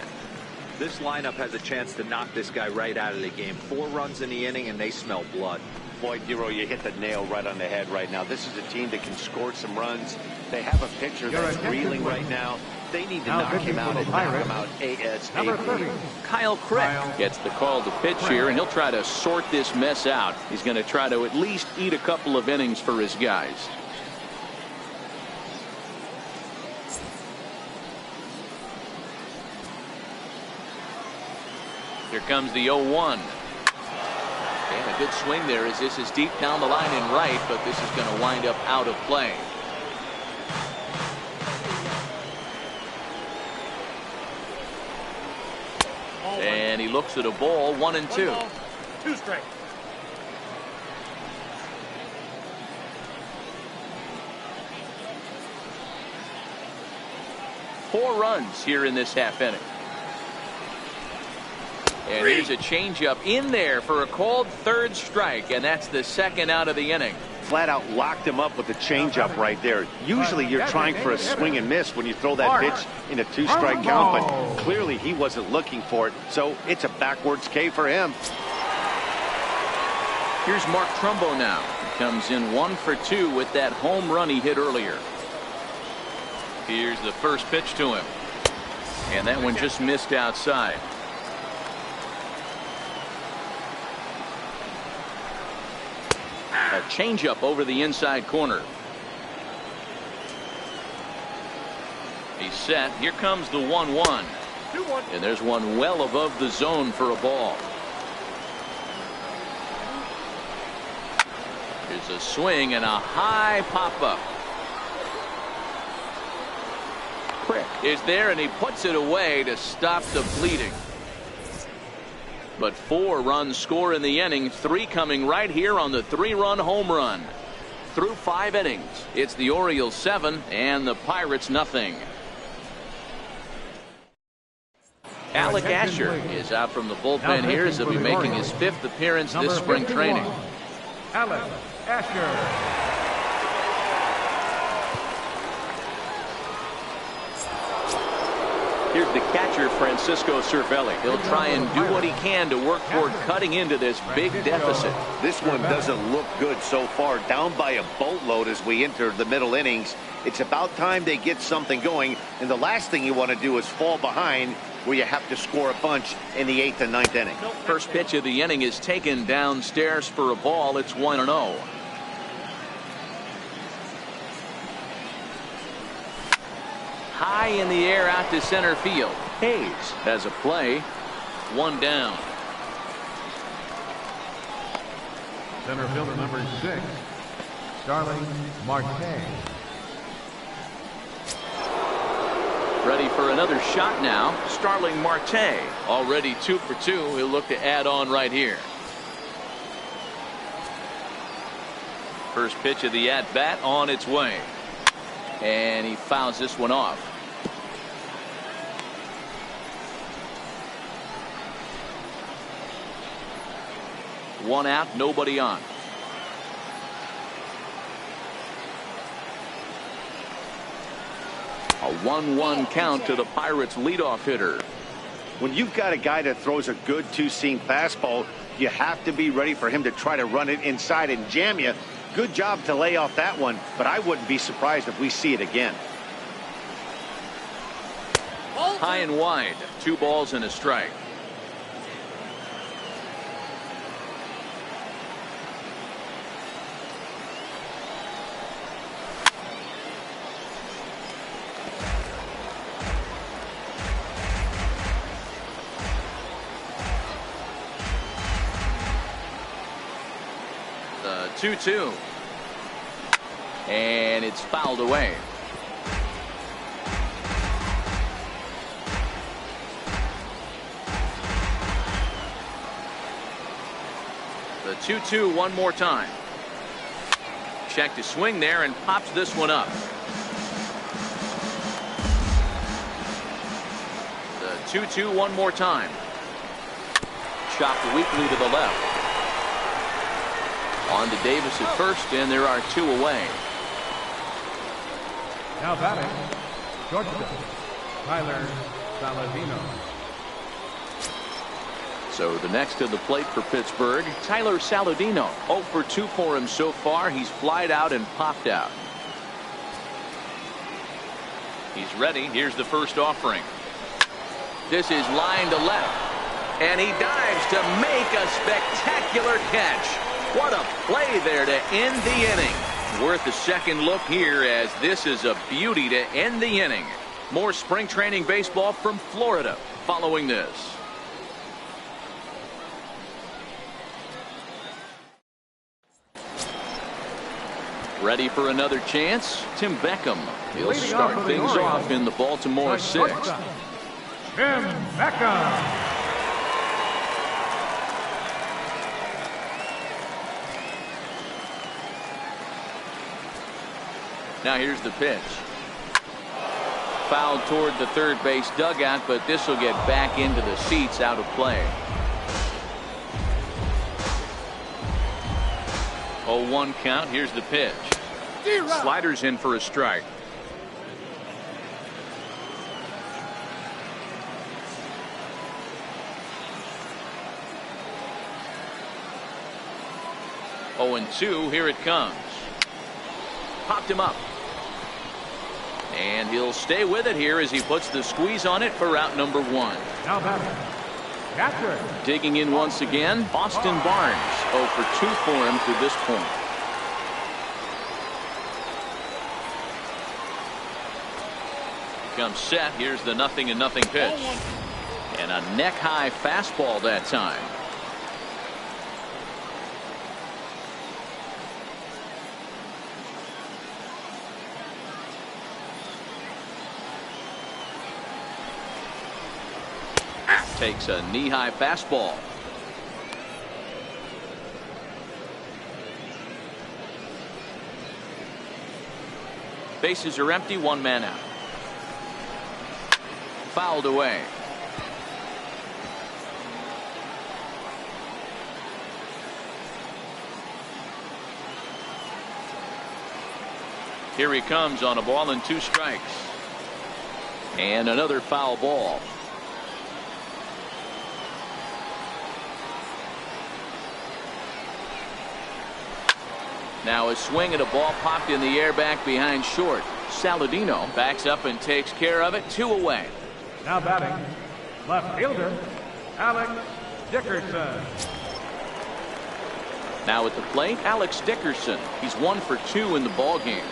This lineup has a chance to knock this guy right out of the game. 4 runs in the inning, and they smell blood. Boy, Dero, you hit the nail right on the head right now. This is a team that can score some runs. They have a pitcher that's reeling right now. They need to knock him out and knock him out ASAP. Kyle Crick gets the call to pitch here, and he'll try to sort this mess out. He's going to try to at least eat a couple of innings for his guys. Here comes the 0-1. And a good swing there as this is deep down the line in right, but this is going to wind up out of play. And he looks at a ball, 1-2. 2 strike. Four runs here in this half inning. And here's a changeup in there for a called third strike, and that's the second out of the inning. Flat out locked him up with the changeup right there. Usually you're trying for a swing and miss when you throw that pitch in a 2-strike count, but clearly he wasn't looking for it, so it's a backwards K for him. Here's Mark Trumbo now. He comes in 1 for 2 with that home run he hit earlier. Here's the first pitch to him, and that one just missed outside. A changeup over the inside corner. He's set. Here comes the 1-1. And there's one well above the zone for a ball. Here's a swing and a high pop-up. Crick is there, and he puts it away to stop the bleeding. But 4 runs score in the inning, 3 coming right here on the 3-run home run. Through 5 innings, it's the Orioles 7 and the Pirates nothing. Alec Asher is out from the bullpen here as he'll be making his 5th appearance this spring training. Alec Asher. Here's the catcher, Francisco Cervelli. He'll try and do what he can to work toward cutting into this big deficit. This one doesn't look good so far. Down by a boatload as we enter the middle innings. It's about time they get something going, and the last thing you want to do is fall behind where you have to score a bunch in the 8th and 9th inning. First pitch of the inning is taken downstairs for a ball. It's 1-0. High in the air out to center field. Hayes has a play. 1 down. Center fielder number 6, Starling Marte. Ready for another shot now. Starling Marte already 2 for 2. He'll look to add on right here. First pitch of the at bat on its way. And he fouls this one off. One out, nobody on. A 1-1 count to the Pirates leadoff hitter. When you've got a guy that throws a good two-seam fastball, you have to be ready for him to try to run it inside and jam you. Good job to lay off that one, but I wouldn't be surprised if we see it again. High and wide, 2 balls and a strike. The 2-2. And it's fouled away. The 2-2 one more time. Check to swing there and pops this one up. The 2-2 one more time. Chopped weakly to the left. On to Davis at first, and there are 2 away. Now batting, shortstop, Tyler Saladino. So the next to the plate for Pittsburgh, Tyler Saladino. 0 for 2 for him so far. He's flied out and popped out. He's ready. Here's the first offering. This is line to left. And he dives to make a spectacular catch. What a play there to end the inning. Worth a second look here, as this is a beauty to end the inning. More spring training baseball from Florida following this. Ready for another chance? Tim Beckham. He'll start things off in the Baltimore 6th. Tim Beckham. Now here's the pitch. Fouled toward the third base dugout, but this will get back into the seats, out of play. 0-1 count. Here's the pitch. Sliders in for a strike. Oh, and 2. Here it comes. Popped him up. And he'll stay with it here as he puts the squeeze on it for out number 1. Now batter, catcher. Digging in once again, Austin Barnes. 0 for 2 for him to this point. Comes set. Here's the 0-0 pitch. And a neck-high fastball that time. Takes a knee-high fastball. Bases are empty, 1 man out. Fouled away. Here he comes on a ball and 2 strikes. And another foul ball. Now a swing at a ball popped in the air back behind short. Saladino backs up and takes care of it. 2 away. Now batting, left fielder, Alex Dickerson. Now at the plate, Alex Dickerson. He's 1 for 2 in the ball game.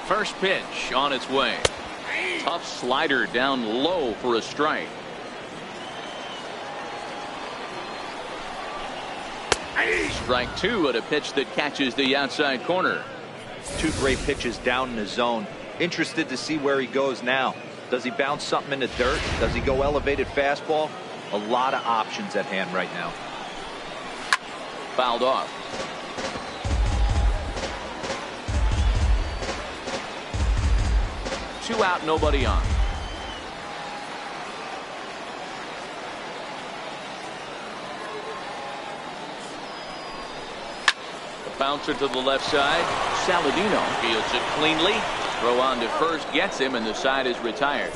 First pitch on its way. Tough slider down low for a strike. Strike 2 at a pitch that catches the outside corner. 2 great pitches down in the zone. Interested to see where he goes now. Does he bounce something in the dirt? Does he go elevated fastball? A lot of options at hand right now. Fouled off. Two out, nobody on. Bouncer to the left side. Saladino fields it cleanly. Throw on to first gets him, and the side is retired.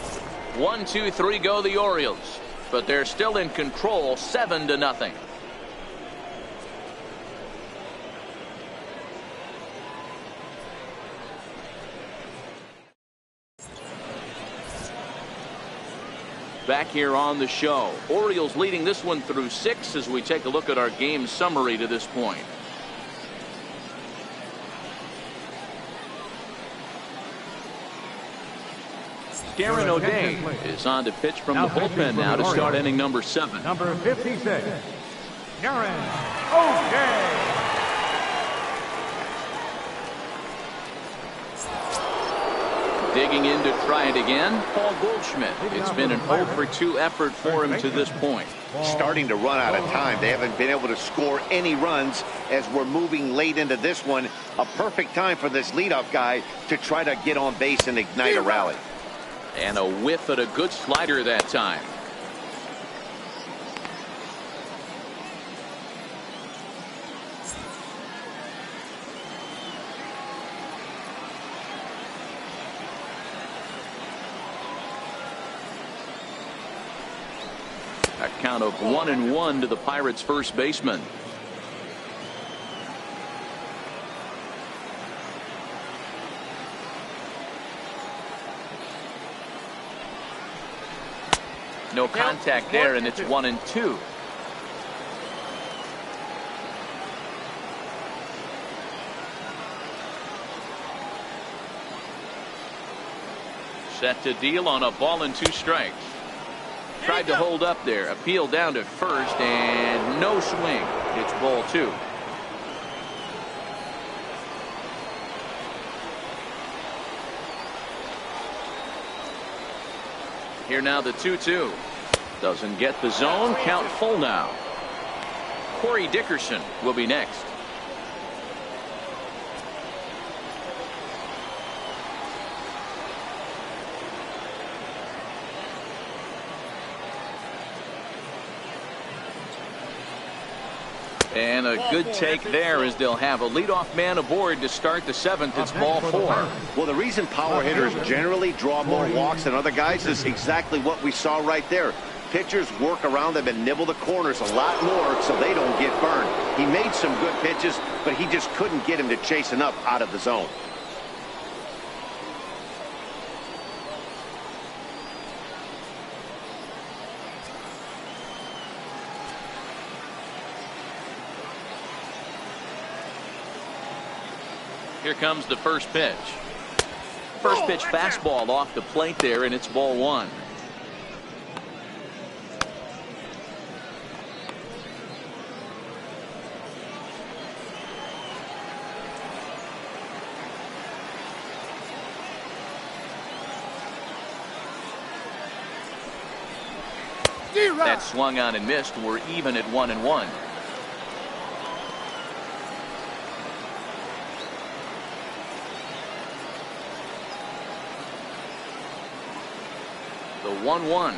1, 2, 3 go the Orioles, but they're still in control, 7-0. Back here on the show, Orioles leading this one through 6 as we take a look at our game summary to this point. Darren O'Day is on to pitch from the bullpen now to start inning number 7. Number 56, Darren O'Day. Digging in to try it again, Paul Goldschmidt. It's been an 0 for 2 effort for him to this point. Starting to run out of time. They haven't been able to score any runs as we're moving late into this one. A perfect time for this leadoff guy to try to get on base and ignite a rally. And a whiff at a good slider that time. A count of 1-1 to the Pirates' first baseman. No contact there, and it's 1-2. Set to deal on a ball and 2 strikes. Tried to hold up there. Appeal down to first, and no swing. It's ball 2. Here now the 2-2. Doesn't get the zone. Count full now. Corey Dickerson will be next. And a good take there as they'll have a leadoff man aboard to start the 7th. It's ball 4. Well, the reason power hitters generally draw more walks than other guys is exactly what we saw right there. Pitchers work around them and nibble the corners a lot more so they don't get burned. He made some good pitches, but he just couldn't get him to chase enough out of the zone. Here comes the first pitch. First pitch fastball off the plate there, and it's ball 1. That swung on and missed. We're even at 1-1. The 1-1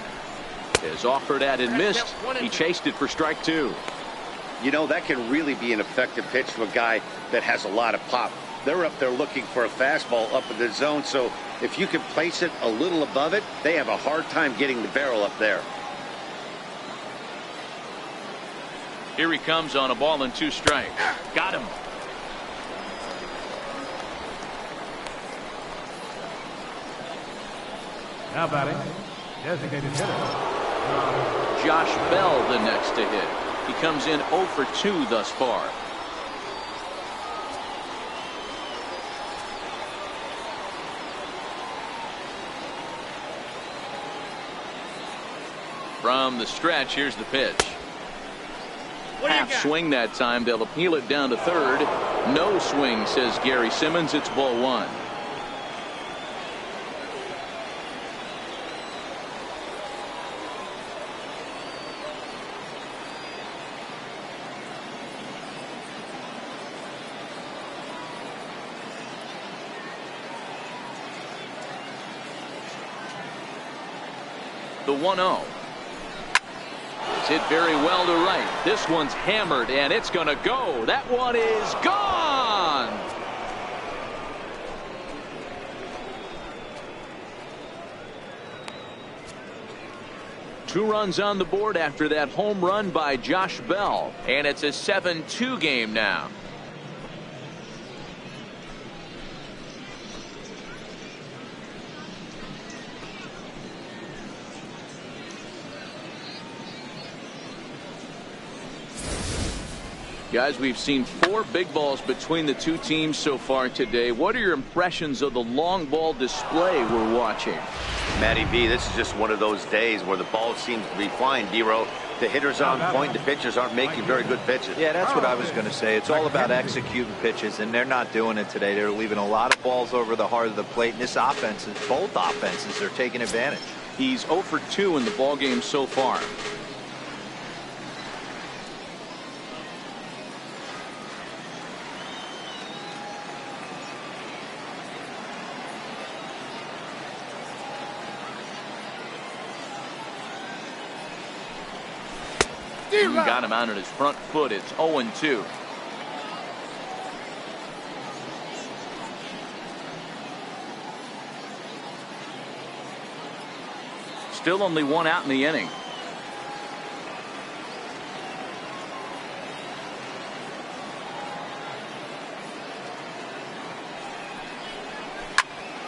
is offered at and missed. He chased it for strike 2. You know, that can really be an effective pitch to a guy that has a lot of pop. They're up there looking for a fastball up in the zone, so if you can place it a little above it, they have a hard time getting the barrel up there. Here he comes on a ball and 2 strikes. Got him. Now batting, designated hitter, Josh Bell the next to hit. He comes in 0 for 2 thus far. From the stretch, here's the pitch. Half swing that time. They'll appeal it down to third. No swing, says Gary Simmons. It's ball 1. The 1-0. Hit very well to right. This one's hammered, and it's going to go. That one is gone. 2 runs on the board after that home run by Josh Bell, and it's a 7-2 game now. Guys, we've seen 4 big balls between the 2 teams so far today. What are your impressions of the long ball display we're watching? Matty V, this is just one of those days where the ball seems to be flying, D-Row. The hitters on point, the pitchers aren't making very good pitches. Yeah, that's what I was going to say. It's all about executing pitches, and they're not doing it today. They're leaving a lot of balls over the heart of the plate, and this offense, both offenses are taking advantage. He's 0 for 2 in the ball game so far. Got him out on his front foot. It's 0-2. Still only 1 out in the inning.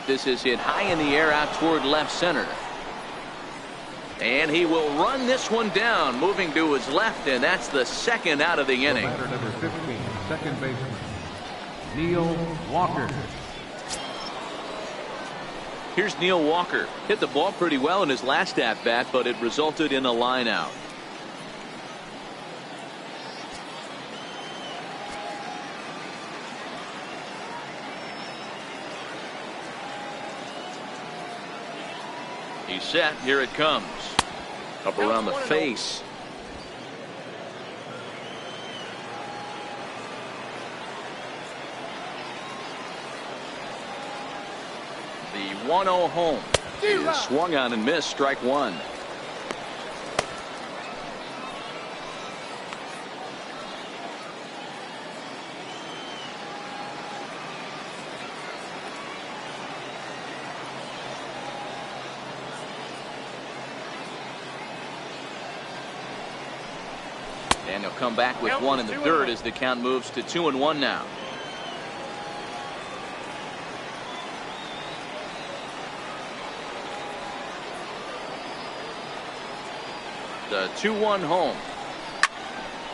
This is hit high in the air out toward left center. And he will run this one down, moving to his left, and that's the 2nd out of the inning. Batter number 15, second baseman, Neil Walker. Here's Neil Walker. Hit the ball pretty well in his last at-bat, but it resulted in a line out. He's set. Here it comes. Up around the face. The 1-0 home is swung on and missed. Strike 1. And he'll come back with 1 in the 3rd as the count moves to 2-1 now. The 2-1 home.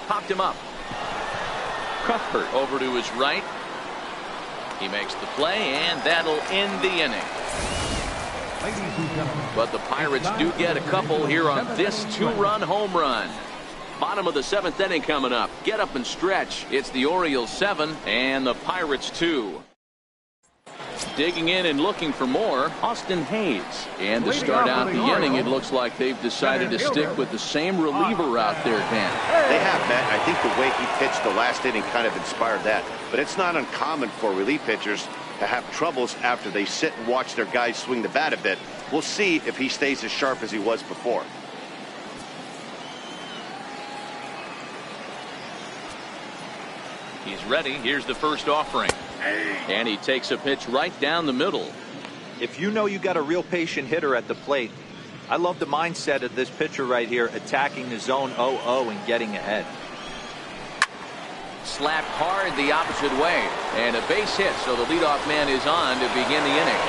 Popped him up. Cuthbert over to his right. He makes the play, and that'll end the inning. But the Pirates do get a couple here on this 2-run home run. Bottom of the 7th inning coming up. Get up and stretch. It's the Orioles 7 and the Pirates 2. Digging in and looking for more, Austin Hayes. And to start out the inning, it looks like they've decided to stick with the same reliever out there, Dan. They have, Matt. I think the way he pitched the last inning kind of inspired that. But it's not uncommon for relief pitchers to have troubles after they sit and watch their guys swing the bat a bit. We'll see if he stays as sharp as he was before. He's ready. Here's the first offering. And he takes a pitch right down the middle. If you know you got a real patient hitter at the plate, I love the mindset of this pitcher right here, attacking the zone 0-0 and getting ahead. Slapped hard the opposite way. And a base hit, so the leadoff man is on to begin the inning.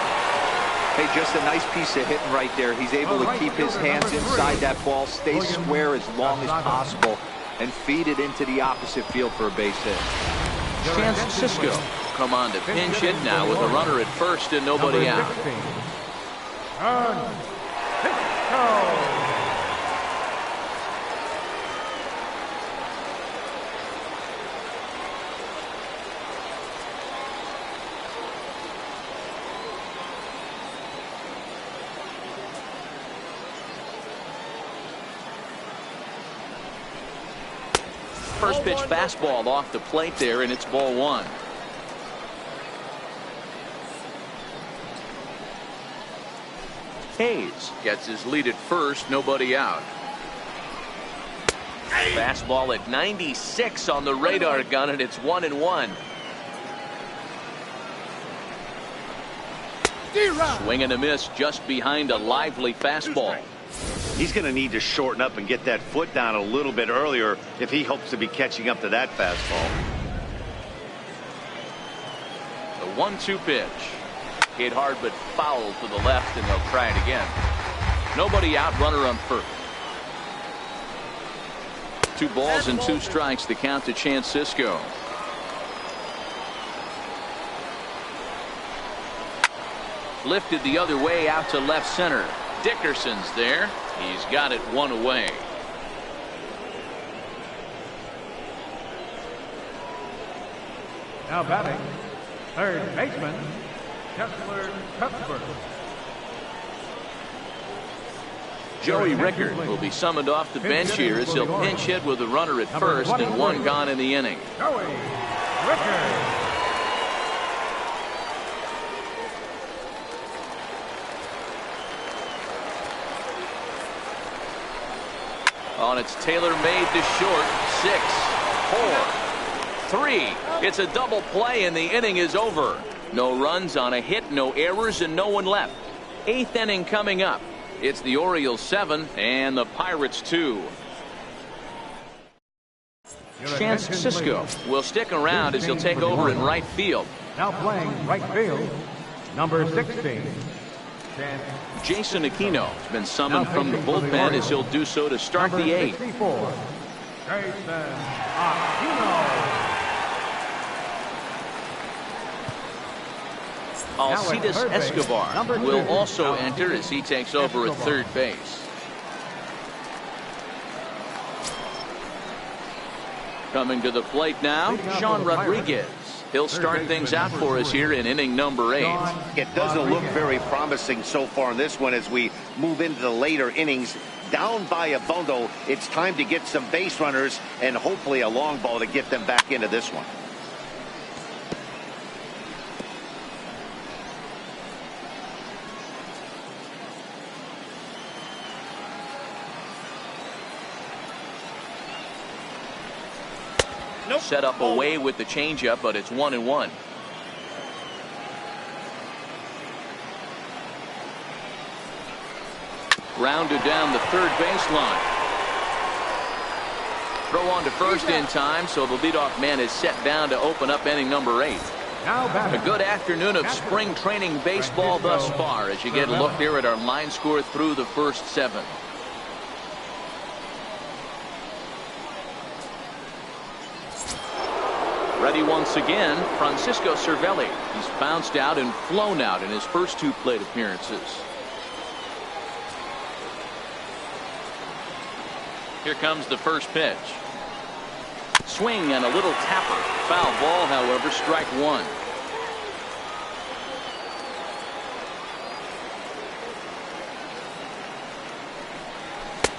Hey, just a nice piece of hitting right there. He's able to keep his hands inside that ball, stay square as long as possible, and feed it into the opposite field for a base hit. Chance Cisco come on to pinch hit now with a runner at first and nobody out. First pitch fastball off the plate there, and it's ball 1. Hayes gets his lead at first, nobody out. Fastball at 96 on the radar gun, and it's 1-1. Swing and a miss just behind a lively fastball. He's going to need to shorten up and get that foot down a little bit earlier if he hopes to be catching up to that fastball. The 1-2 pitch. Hit hard but foul to the left, and they'll try it again. Nobody out, runner on first. 2 balls and 2 strikes, the count to Chance Sisco. Lifted the other way out to left center. Dickerson's there. He's got it 1 away. Now batting, third baseman, Kessler Cuthbert. Joey Rickard will be summoned off the bench here as he'll pinch hit with a runner at first and 1 gone in the inning. Joey Rickard. On it's Taylor made to short. 6, 4, 3. It's a double play and the inning is over. No runs on a hit, no errors, and no one left. 8th inning coming up. It's the Orioles 7 and the Pirates 2. Chance Sisco will stick around as he'll take over in right field. Now playing right field, number 16. Jason Aquino has been summoned from the bullpen as he'll do so to start the 8th. Jason Aquino. Alcides Escobar will also enter as he takes over at third base. Coming to the plate now, Sean Rodriguez. He'll start things out for us here in inning number 8. It doesn't look very promising so far in this one as we move into the later innings. Down by a bundle, it's time to get some base runners and hopefully a long ball to get them back into this one. Set up away with the changeup, but it's 1-1. Grounded down the third baseline. Throw on to first in time, so the leadoff man is set down to open up inning number 8. A good afternoon of spring training baseball thus far as you get a look here at our line score through the first 7. Ready once again, Francisco Cervelli. He's bounced out and flown out in his first 2 plate appearances. Here comes the first pitch. Swing and a little tapper. Foul ball, however, strike 1.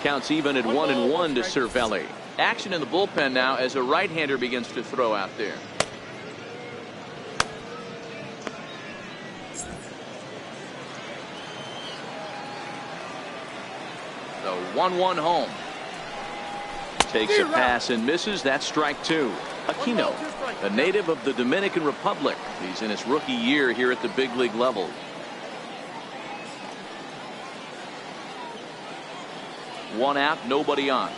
Counts even at 1-1 to Cervelli. Action in the bullpen now as a right-hander begins to throw out there. The 1-1 home. Takes a pass and misses. That's strike 2. Aquino, a native of the Dominican Republic. He's in his rookie year here at the big league level. One out, nobody on.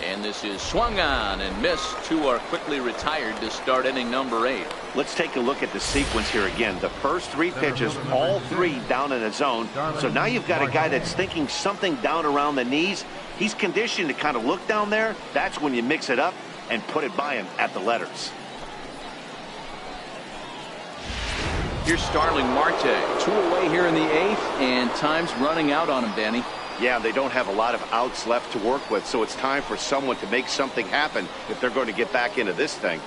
And this is swung on and missed. 2 are quickly retired to start inning number 8. Let's take a look at the sequence here again. The first 3 pitches, all 3 down in the zone. So now you've got a guy that's thinking something down around the knees. He's conditioned to kind of look down there. That's when you mix it up and put it by him at the letters. Here's Starling Marte. 2 away here in the 8th, and time's running out on him, Danny. Yeah, they don't have a lot of outs left to work with, so it's time for someone to make something happen if they're going to get back into this thing.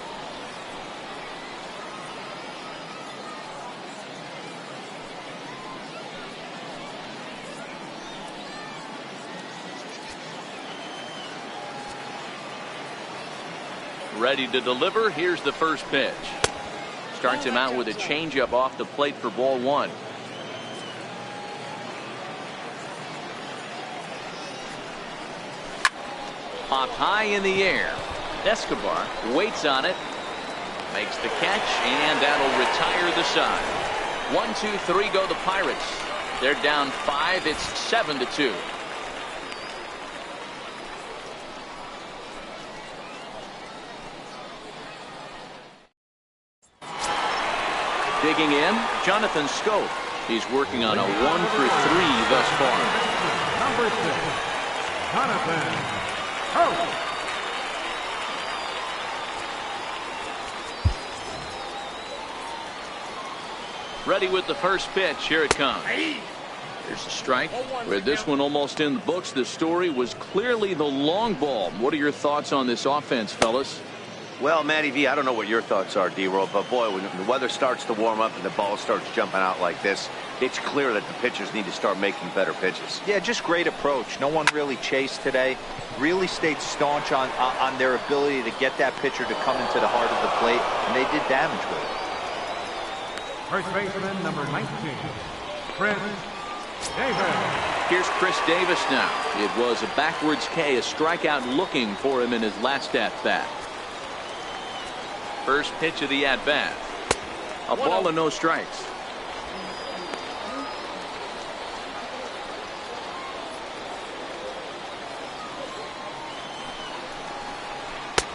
Ready to deliver. Here's the first pitch. Starts him out with a changeup off the plate for ball 1. Popped high in the air. Escobar waits on it, makes the catch, and that'll retire the side. 1, 2, 3 go the Pirates. They're down 5. It's 7-2. Digging in, Jonathan Scope. He's working on a 1 for 3 thus far. Number 6, Jonathan Scope. Ready with the first pitch. Here it comes. Here's a strike. With this one almost in the books, the story was clearly the long ball. What are your thoughts on this offense, fellas? Well, Matty V, I don't know what your thoughts are, D-Roll, but boy, when the weather starts to warm up and the ball starts jumping out like this, it's clear that the pitchers need to start making better pitches. Yeah, just great approach. No one really chased today. Really stayed staunch on their ability to get that pitcher to come into the heart of the plate, and they did damage with it. First baseman, number 19, Chris Davis. Here's Chris Davis now. It was a backwards K, a strikeout looking for him in his last at-bat. First pitch of the at-bat. A ball and no strikes.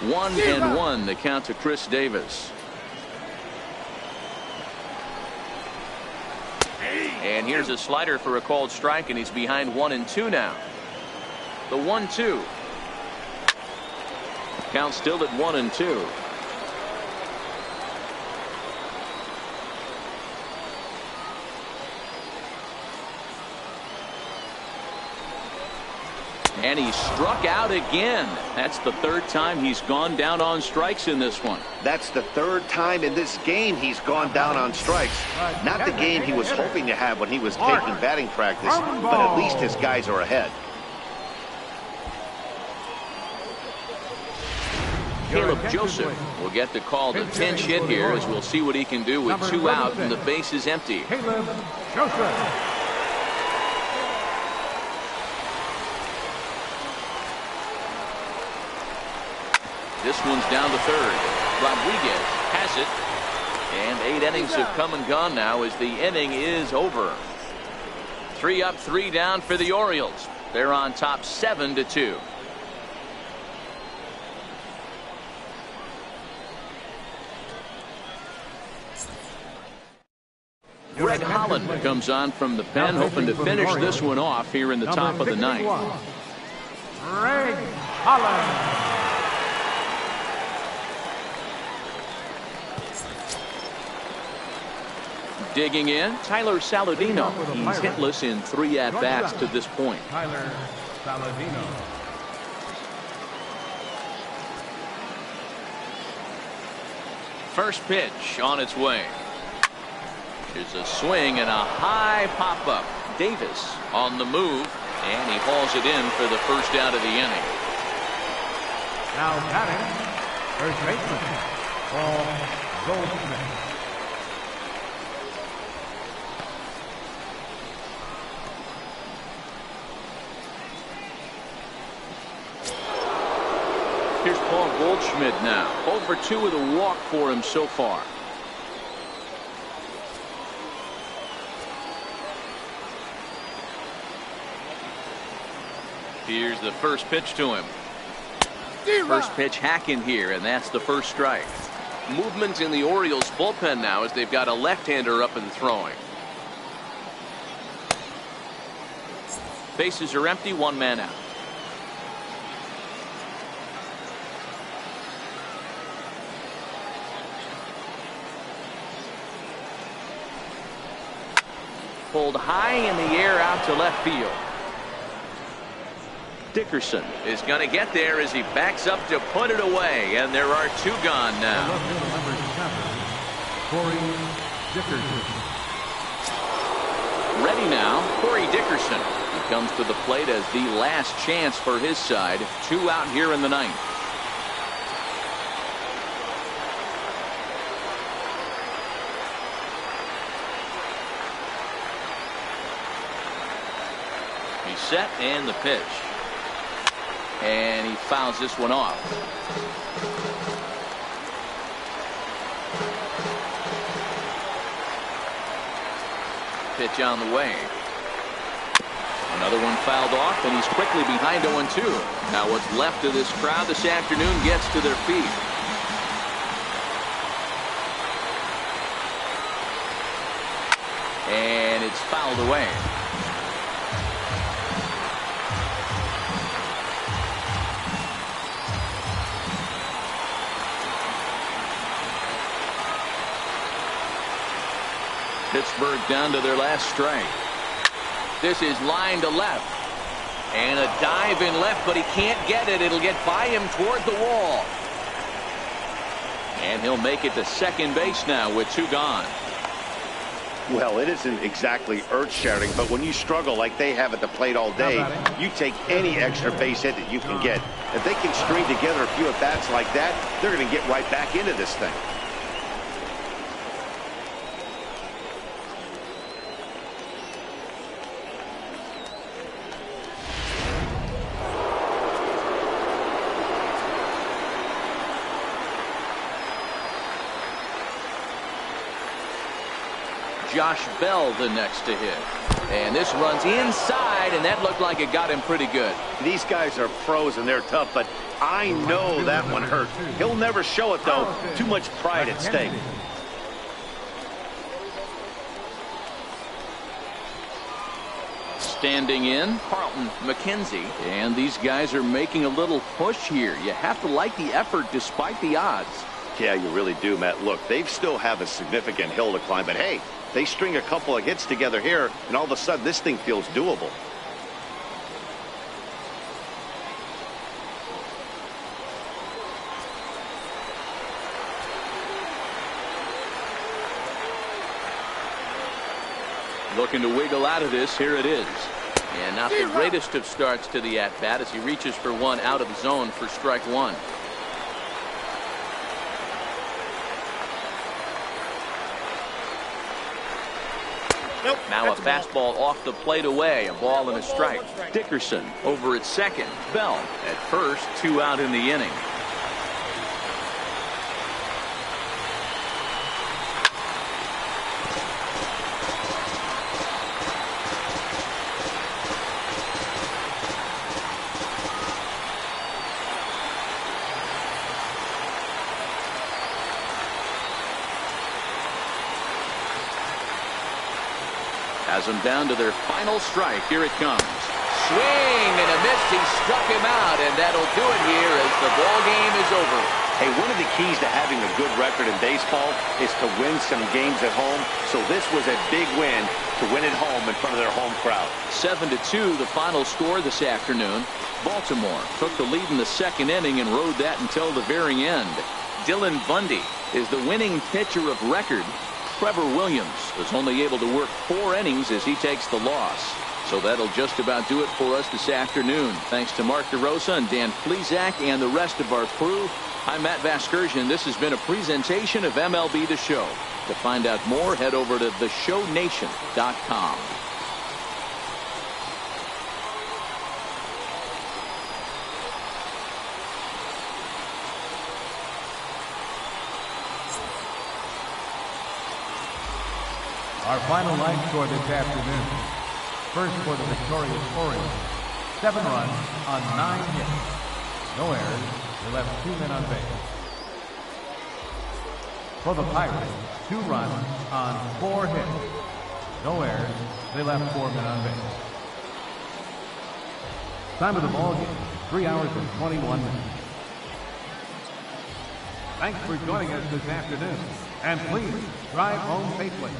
One and one, the count to Chris Davis. And here's a slider for a called strike, and he's behind 1-2 now. The 1-2. Count still at 1-2. And he struck out again. That's the third time he's gone down on strikes in this one. That's the third time in this game he's gone down on strikes. Not the game he was hoping to have when he was taking batting practice, but at least his guys are ahead. Caleb Joseph will get the call to pinch hit here, as we'll see what he can do with 2 out and the base is empty. Caleb Joseph. This one's down to third. Rodriguez has it. And 8 innings have come and gone now as the inning is over. 3 up, 3 down for the Orioles. They're on top 7-2. Greg Holland comes on from the pen, hoping to finish this one off here in the top of the ninth. Greg Holland. Digging in, Tyler Saladino. He's hitless in 3 at-bats to this point. Tyler Saladino. First pitch on its way. Here's a swing and a high pop-up. Davis on the move, and he hauls it in for the first out of the inning. Now batting, first baseman, Paul Goldschmidt. Here's Paul Goldschmidt now. 0 for 2 with a walk for him so far. Here's the first pitch to him. First pitch hacking here, and that's the first strike. Movement in the Orioles bullpen now as they've got a left-hander up and throwing. Bases are empty, 1 man out. Pulled high in the air out to left field. Dickerson is going to get there as he backs up to put it away, and there are 2 gone now. Number 7, Dickerson. Ready now, Corey Dickerson. He comes to the plate as the last chance for his side. 2 out here in the ninth. He's set, and the pitch. And he fouls this one off. pitch on the way. Another one fouled off, and he's quickly behind 0-2. Now what's left of this crowd this afternoon gets to their feet. And it's fouled away. Pittsburgh down to their last strike. This is line to left. And a dive in left, but he can't get it. It'll get by him toward the wall. And he'll make it to second base now with 2 gone. Well, it isn't exactly earth-shattering, but when you struggle like they have at the plate all day, you take any extra base hit that you can get. If they can string together a few at-bats like that, they're going to get right back into this thing. Josh Bell the next to hit. And this runs inside, and that looked like it got him pretty good. These guys are pros and they're tough, but I know that one hurt. He'll never show it, though. Too much pride at stake. Standing in, Carlton McKenzie. And these guys are making a little push here. You have to like the effort despite the odds. Yeah, you really do, Matt. Look, they still have a significant hill to climb, but hey, they string a couple of hits together here, and all of a sudden this thing feels doable. Looking to wiggle out of this. Here it is. And not the greatest of starts to the at-bat as he reaches for one out of the zone for strike 1. Now a fastball off the plate away. A ball and a strike. Dickerson over at second. Bell at first. 2 out in the inning. Has them down to their final strike. Here it comes. Swing and a miss. He struck him out, and that'll do it here as the ball game is over. Hey, one of the keys to having a good record in baseball is to win some games at home. So this was a big win to win at home in front of their home crowd. 7-2 the final score this afternoon. Baltimore took the lead in the second inning and rode that until the very end. Dylan Bundy is the winning pitcher of record. Trevor Williams was only able to work 4 innings as he takes the loss. So that'll just about do it for us this afternoon. Thanks to Mark DeRosa and Dan Flezak and the rest of our crew. I'm Matt Vasgersian. This has been a presentation of MLB The Show. To find out more, head over to theshownation.com. Our final line score this afternoon. First for the victorious Orioles, 7 runs on 9 hits. No errors. They left 2 men on base. For the Pirates, 2 runs on 4 hits. No errors. They left 4 men on base. Time of the ball game, 3 hours and 21 minutes. Thanks for joining us this afternoon. And please drive home safely.